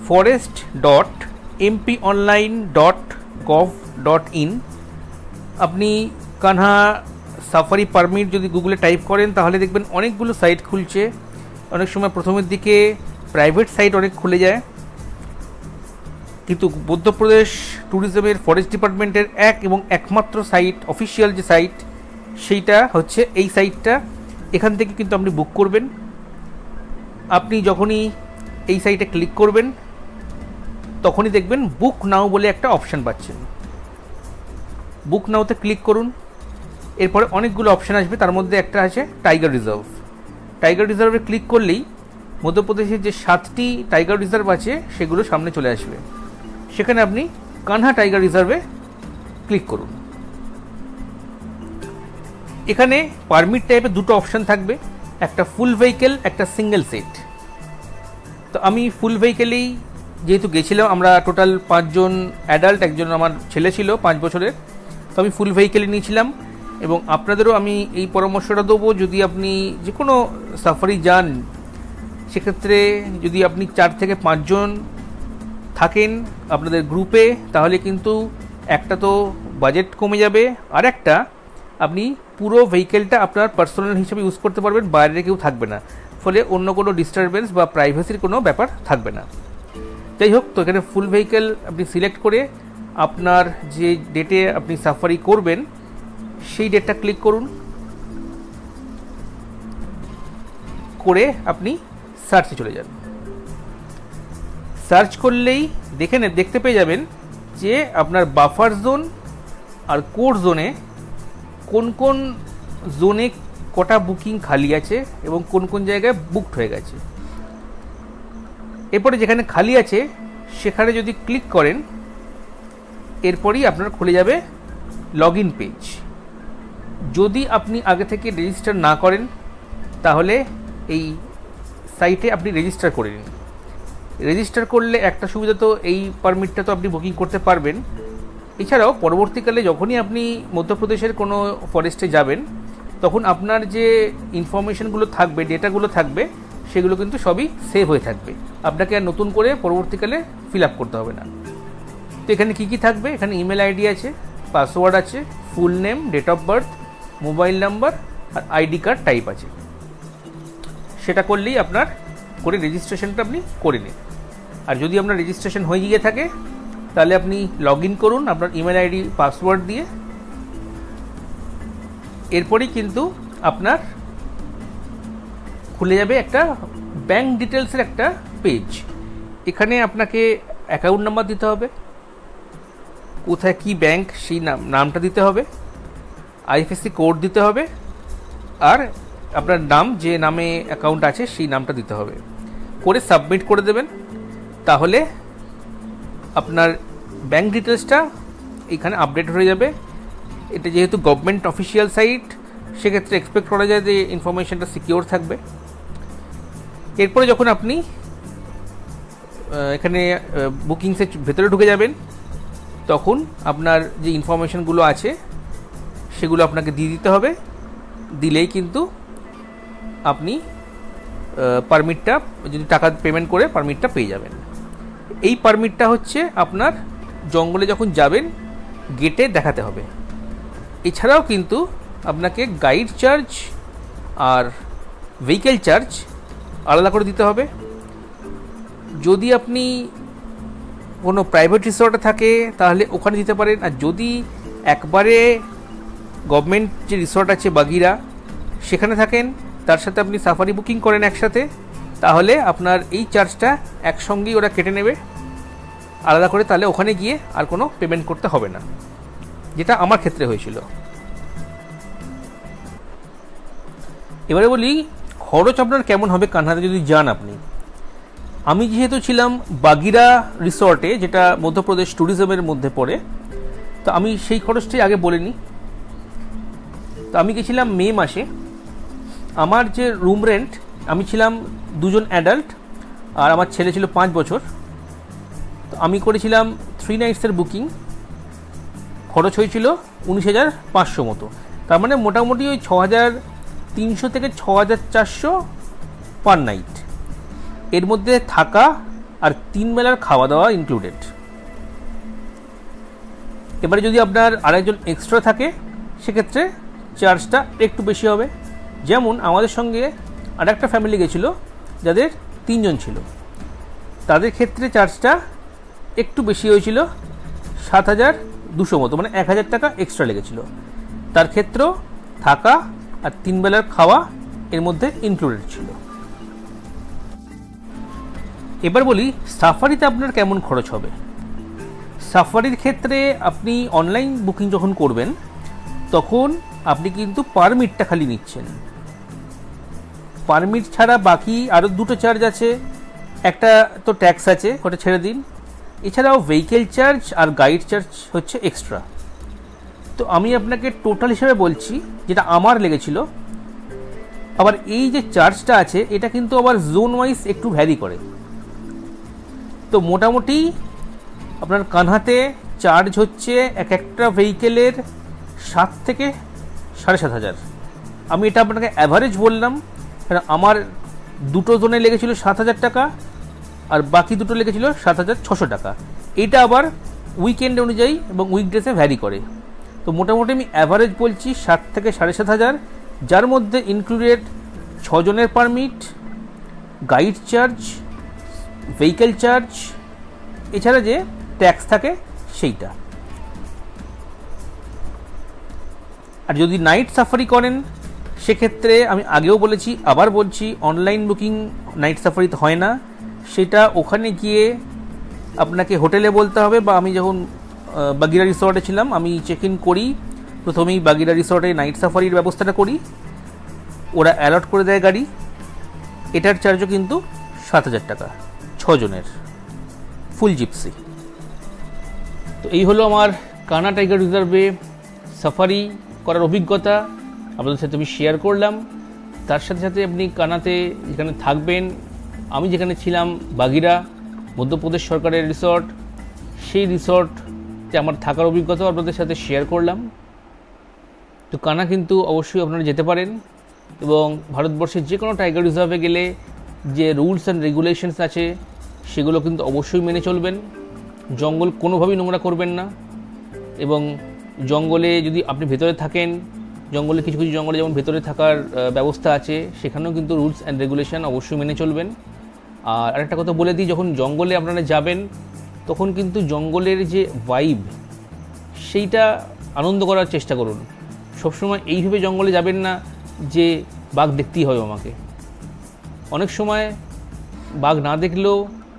[SPEAKER 1] forest.mponline.gov.in। আপনি কানহা সাফারি পারমিট যদি গুগলে টাইপ করেন তাহলে দেখবেন অনেকগুলো সাইট খুলছে। অনেক সময় প্রথমের দিকে প্রাইভেট সাইট অনেক খুলে যায়, কিন্তু মধ্যপ্রদেশ ট্যুরিজমের ফরেস্ট ডিপার্টমেন্টের একমাত্র সাইট, অফিসিয়াল যে সাইট, সেইটা হচ্ছে এই সাইটটা। এখান থেকে কিন্তু আপনি বুক করবেন। আপনি যখনই এই সাইটে ক্লিক করবেন তখনই দেখবেন বুক নাও বলে একটা অপশান পাচ্ছেন। বুক নাওতে ক্লিক করুন, এরপরে অনেকগুলো অপশান আসবে, তার মধ্যে একটা আছে টাইগার রিজার্ভ। টাইগার রিজার্ভে ক্লিক করলেই মধ্যপ্রদেশের যে 7টি টাইগার রিজার্ভ আছে সেগুলো সামনে চলে আসবে। সেখানে আপনি কানহা টাইগার রিজার্ভে ক্লিক করুন। এখানে পারমিট টাইপের 2টো অপশান থাকবে, একটা ফুল ভেহিকেল, একটা সিঙ্গেল সিট। তো আমি ফুল ভেহিকেলেই যেহেতু গেছিলাম, আমরা টোটাল 5 জন অ্যাডাল্ট, একজন আমার ছেলে ছিল 5 বছরের, তো আমি ফুল ভেহিকেলে নিয়েছিলাম। এবং আপনাদেরও আমি এই পরামর্শটা দেবো, যদি আপনি যে কোনো সাফারি যান সেক্ষেত্রে যদি আপনি 4 থেকে 5 জন থাকেন আপনাদের গ্রুপে, তাহলে কিন্তু একটা তো বাজেট কমে যাবে, আর একটা আপনি পুরো ভেহিকেলটা আপনার পার্সোনাল হিসেবে ইউজ করতে পারবেন, বাইরে কেউ থাকবে না, ফলে অন্য কোনো ডিস্টারবেন্স বা প্রাইভেসির কোনো ব্যাপার থাকবে না। যাই হোক, তো এখানে ফুল ভেহিকেল আপনি সিলেক্ট করে আপনার যে ডেটে আপনি সাফারি করবেন সেই ডেটটা ক্লিক করুন, করে আপনি সার্চে চলে যান। সার্চ করলেই দেখতে পেয়ে যাবেন যে আপনার বাফার জোন আর কোর জোনে কোন জোনে কটা বুকিং খালি আছে এবং কোন জায়গায় বুকড হয়ে গেছে। এরপরে যেখানে খালি আছে সেখানে যদি ক্লিক করেন, এরপরই আপনার খুলে যাবে লগ ইন পেজ। যদি আপনি আগে থেকে রেজিস্টার না করেন তাহলে এই সাইটে আপনি রেজিস্টার করে নিন। রেজিস্টার করলে একটা সুবিধা, তো এই পারমিটটা তো আপনি বুকিং করতে পারবেন। এছাড়াও পরবর্তীকালে যখনই আপনি মধ্যপ্রদেশের কোনো ফরেস্টে যাবেন তখন আপনার যে ইনফরমেশনগুলো থাকবে, ডেটাগুলো থাকবে, সেগুলো কিন্তু সবই সেভ হয়ে থাকবে, আপনাকে আর নতুন করে পরবর্তীকালে ফিল আপ করতে হবে না। তো এখানে কী থাকবে, এখানে ইমেল আইডি আছে, পাসওয়ার্ড আছে, full name, date of birth, mobile number আর আইডি কার্ড টাইপ আছে। সেটা করলেই আপনার করে রেজিস্ট্রেশনটা আপনি করে নিন। আর যদি আপনার রেজিস্ট্রেশন হয়ে গিয়ে থাকে তাহলে আপনি লগ ইন করুন আপনার ইমেল আইডি পাসওয়ার্ড দিয়ে। এরপরেই কিন্তু আপনার খুলে যাবে একটা ব্যাঙ্ক ডিটেলসের একটা পেজ। এখানে আপনাকে অ্যাকাউন্ট নাম্বার দিতে হবে, কোথায় কি ব্যাংক সেই নামটা দিতে হবে, আইএফএসসি কোড দিতে হবে, আর আপনার নাম, যে নামে অ্যাকাউন্ট আছে সেই নামটা দিতে হবে, করে সাবমিট করে দেবেন। তাহলে আপনার ব্যাঙ্ক ডিটেলসটা এখানে আপডেট হয়ে যাবে। এটা যেহেতু গভর্নমেন্ট অফিসিয়াল সাইট, সেক্ষেত্রে এক্সপেক্ট করা যায় যে ইনফরমেশনটা সিকিওর থাকবে। এরপরে যখন আপনি এখানে বুকিংসের ভেতরে ঢুকে যাবেন তখন আপনার যে ইনফরমেশনগুলো আছে সেগুলো আপনাকে দিয়ে দিতে হবে। দিলেই কিন্তু আপনি পারমিটটা, যদি টাকা পেমেন্ট করে পারমিটটা পেয়ে যাবেন। এই পারমিটটা হচ্ছে আপনার জঙ্গলে যখন যাবেন গেটে দেখাতে হবে। এছাড়াও কিন্তু আপনাকে গাইড চার্জ আর ভেহিকেল চার্জ আলাদা করে দিতে হবে। যদি আপনি কোনো প্রাইভেট রিসর্টে থাকে তাহলে ওখানে দিতে পারেন, আর যদি একবারে গভর্নমেন্ট যে রিসর্ট আছে বাগিরা সেখানে থাকেন, তার সাথে আপনি সাফারি বুকিং করেন একসাথে, তাহলে আপনার এই চার্জটা একসঙ্গেই ওরা কেটে নেবে আলাদা করে, তাহলে ওখানে গিয়ে আর কোনো পেমেন্ট করতে হবে না, যেটা আমার ক্ষেত্রে হয়েছিল। এবারে বলি খরচ আপনার কেমন হবে কানহাতে যদি যান আপনি। আমি যেহেতু ছিলাম বাগিরা রিসর্টে, যেটা মধ্যপ্রদেশ ট্যুরিজমের মধ্যে পড়ে, তো আমি সেই খরচটাই আগে বলে নিই। তো আমি গেছিলাম মে মাসে। আমার যে রুম রেন্ট, আমি ছিলাম 2 জন অ্যাডাল্ট আর আমার ছেলে ছিল 5 বছর। তো আমি করেছিলাম 3 নাইটসের বুকিং, খরচ হয়েছিল 19,500 মতো। তার মানে মোটামুটি ওই 6,300 থেকে 6,400 পার নাইট। এর মধ্যে থাকা আর 3 বেলার খাওয়া দাওয়া ইনক্লুডেড। এবারে যদি আপনার আরেকজন এক্সট্রা থাকে সেক্ষেত্রে চার্জটা একটু বেশি হবে। যেমন আমাদের সঙ্গে আরেকটা ফ্যামিলি গেছিলো যাদের 3 জন ছিল, তাদের ক্ষেত্রে চার্জটা একটু বেশি হয়েছিল, 7,200 মতো, মানে 1,000 টাকা এক্সট্রা লেগেছিল। তার ক্ষেত্রেও থাকা আর 3 বেলার খাওয়া এর মধ্যে ইনক্লুডেড ছিল। এবার বলি সাফারিতে আপনার কেমন খরচ হবে। সাফারির ক্ষেত্রে আপনি অনলাইন বুকিং যখন করবেন তখন আপনি কিন্তু পারমিটটা খালি নিচ্ছেন। পারমিট ছাড়া বাকি আরও 2টো চার্জ আছে, একটা তো ট্যাক্স আছে, ওটা ছেড়ে দিন। এছাড়াও ভেহিকেল চার্জ আর গাইড চার্জ হচ্ছে এক্সট্রা। তো আমি আপনাকে টোটাল হিসেবে বলছি যেটা আমার লেগেছিল। আবার এই যে চার্জটা আছে এটা কিন্তু আবার জোন ওয়াইজ একটু ভ্যারি করে। তো মোটামুটি আপনার কানহাতে চার্জ হচ্ছে এক একটা ভেহিকেলের 7 থেকে 7,500। আমি এটা আপনাকে অ্যাভারেজ বললাম, কারণ আমার 2টো জোনে লেগেছিল 7,000 টাকা আর বাকি 2টো লেগেছিল 7,600 টাকা। এটা আবার উইকেন্ড অনুযায়ী এবং উইকডেসে ভ্যারি করে। তো মোটামুটি আমি অ্যাভারেজ বলছি 7 থেকে 7,500, যার মধ্যে ইনক্লুডেড 6 জনের permit, guide charge, vehicle charge, এছাড়া যে ট্যাক্স থাকে সেইটা। আর যদি নাইট সাফারি করেন সেক্ষেত্রে আমি আগেও বলেছি, আবার বলছি, অনলাইন বুকিং নাইট সাফারিতে হয় না। সেটা ওখানে গিয়ে আপনাকে হোটেলে বলতে হবে, বা আমি যখন বাগিরা রিসর্টে ছিলাম আমি চেক ইন করি, প্রথমেই বাগিরা রিসর্টে নাইট সাফারির ব্যবস্থাটা করি, ওরা অ্যালট করে দেয় গাড়ি। এটার চার্জও কিন্তু 7,000 টাকা 6 জনের, ফুল জিপসি। তো এই হলো আমার কানা টাইগার রিজার্ভে সাফারি করার অভিজ্ঞতা, আপনাদের সাথে আমি শেয়ার করলাম। তার সাথে সাথে আপনি কানাতে যেখানে থাকবেন, আমি যেখানে ছিলাম বাগিরা, মধ্যপ্রদেশ সরকারের রিসর্ট, সেই রিসর্টে আমার থাকার অভিজ্ঞতা আপনাদের সাথে শেয়ার করলাম। তো কানা কিন্তু অবশ্যই আপনারা যেতে পারেন, এবং ভারতবর্ষের যে কোনো টাইগার রিজার্ভে গেলে যে রুলস অ্যান্ড রেগুলেশনস আছে সেগুলো কিন্তু অবশ্যই মেনে চলবেন। জঙ্গল কোনোভাবেই নোংরা করবেন না, এবং জঙ্গলে যদি আপনি ভেতরে থাকেন, জঙ্গলে কিছু কিছু জঙ্গলে যেমন ভেতরে থাকার ব্যবস্থা আছে, সেখানেও কিন্তু রুলস অ্যান্ড রেগুলেশন অবশ্যই মেনে চলবেন। আর আরেকটা কথা বলে দিই, যখন জঙ্গলে আপনারা যাবেন তখন কিন্তু জঙ্গলের যে ভাইব সেইটা আনন্দ করার চেষ্টা করুন। সবসময় এইভাবে জঙ্গলে যাবেন না যে বাঘ দেখতেই হবে আমাকে। অনেক সময় বাঘ না দেখলেও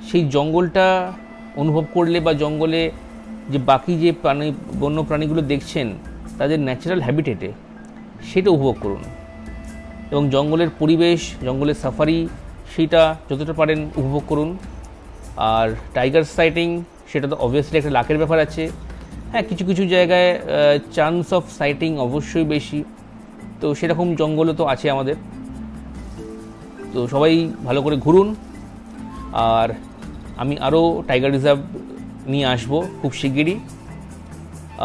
[SPEAKER 1] সেই জঙ্গলটা অনুভব করলে, বা জঙ্গলে যে বাকি যে বন্য প্রাণীগুলো দেখছেন তাদের ন্যাচারাল হ্যাবিটেটে, সেটা উপভোগ করুন। এবং জঙ্গলের পরিবেশ, জঙ্গলের সাফারি, সেটা যতটা পারেন উপভোগ করুন। আর টাইগার সাইটিং সেটা তো অবভিয়াসলি একটা লাকের ব্যাপার আছে। হ্যাঁ, কিছু কিছু জায়গায় চান্স অফ সাইটিং অবশ্যই বেশি, তো সেরকম জঙ্গলও তো আছে আমাদের। তো সবাই ভালো করে ঘুরুন। আর আমি আরও টাইগার রিজার্ভ নিয়ে আসবো খুব শিগগিরই।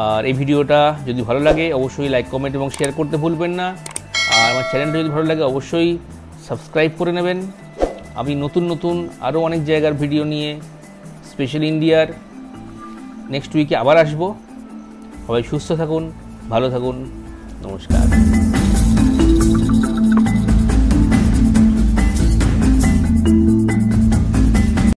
[SPEAKER 1] আর এই ভিডিওটা যদি ভালো লাগে অবশ্যই লাইক, কমেন্ট এবং শেয়ার করতে ভুলবেন না। আর আমার চ্যানেলটা যদি ভালো লাগে অবশ্যই সাবস্ক্রাইব করে নেবেন। আমি নতুন নতুন আরও অনেক জায়গার ভিডিও নিয়ে, স্পেশাল ইন্ডিয়ার, নেক্সট উইকে আবার আসবো। সবাই সুস্থ থাকুন, ভালো থাকুন, নমস্কার।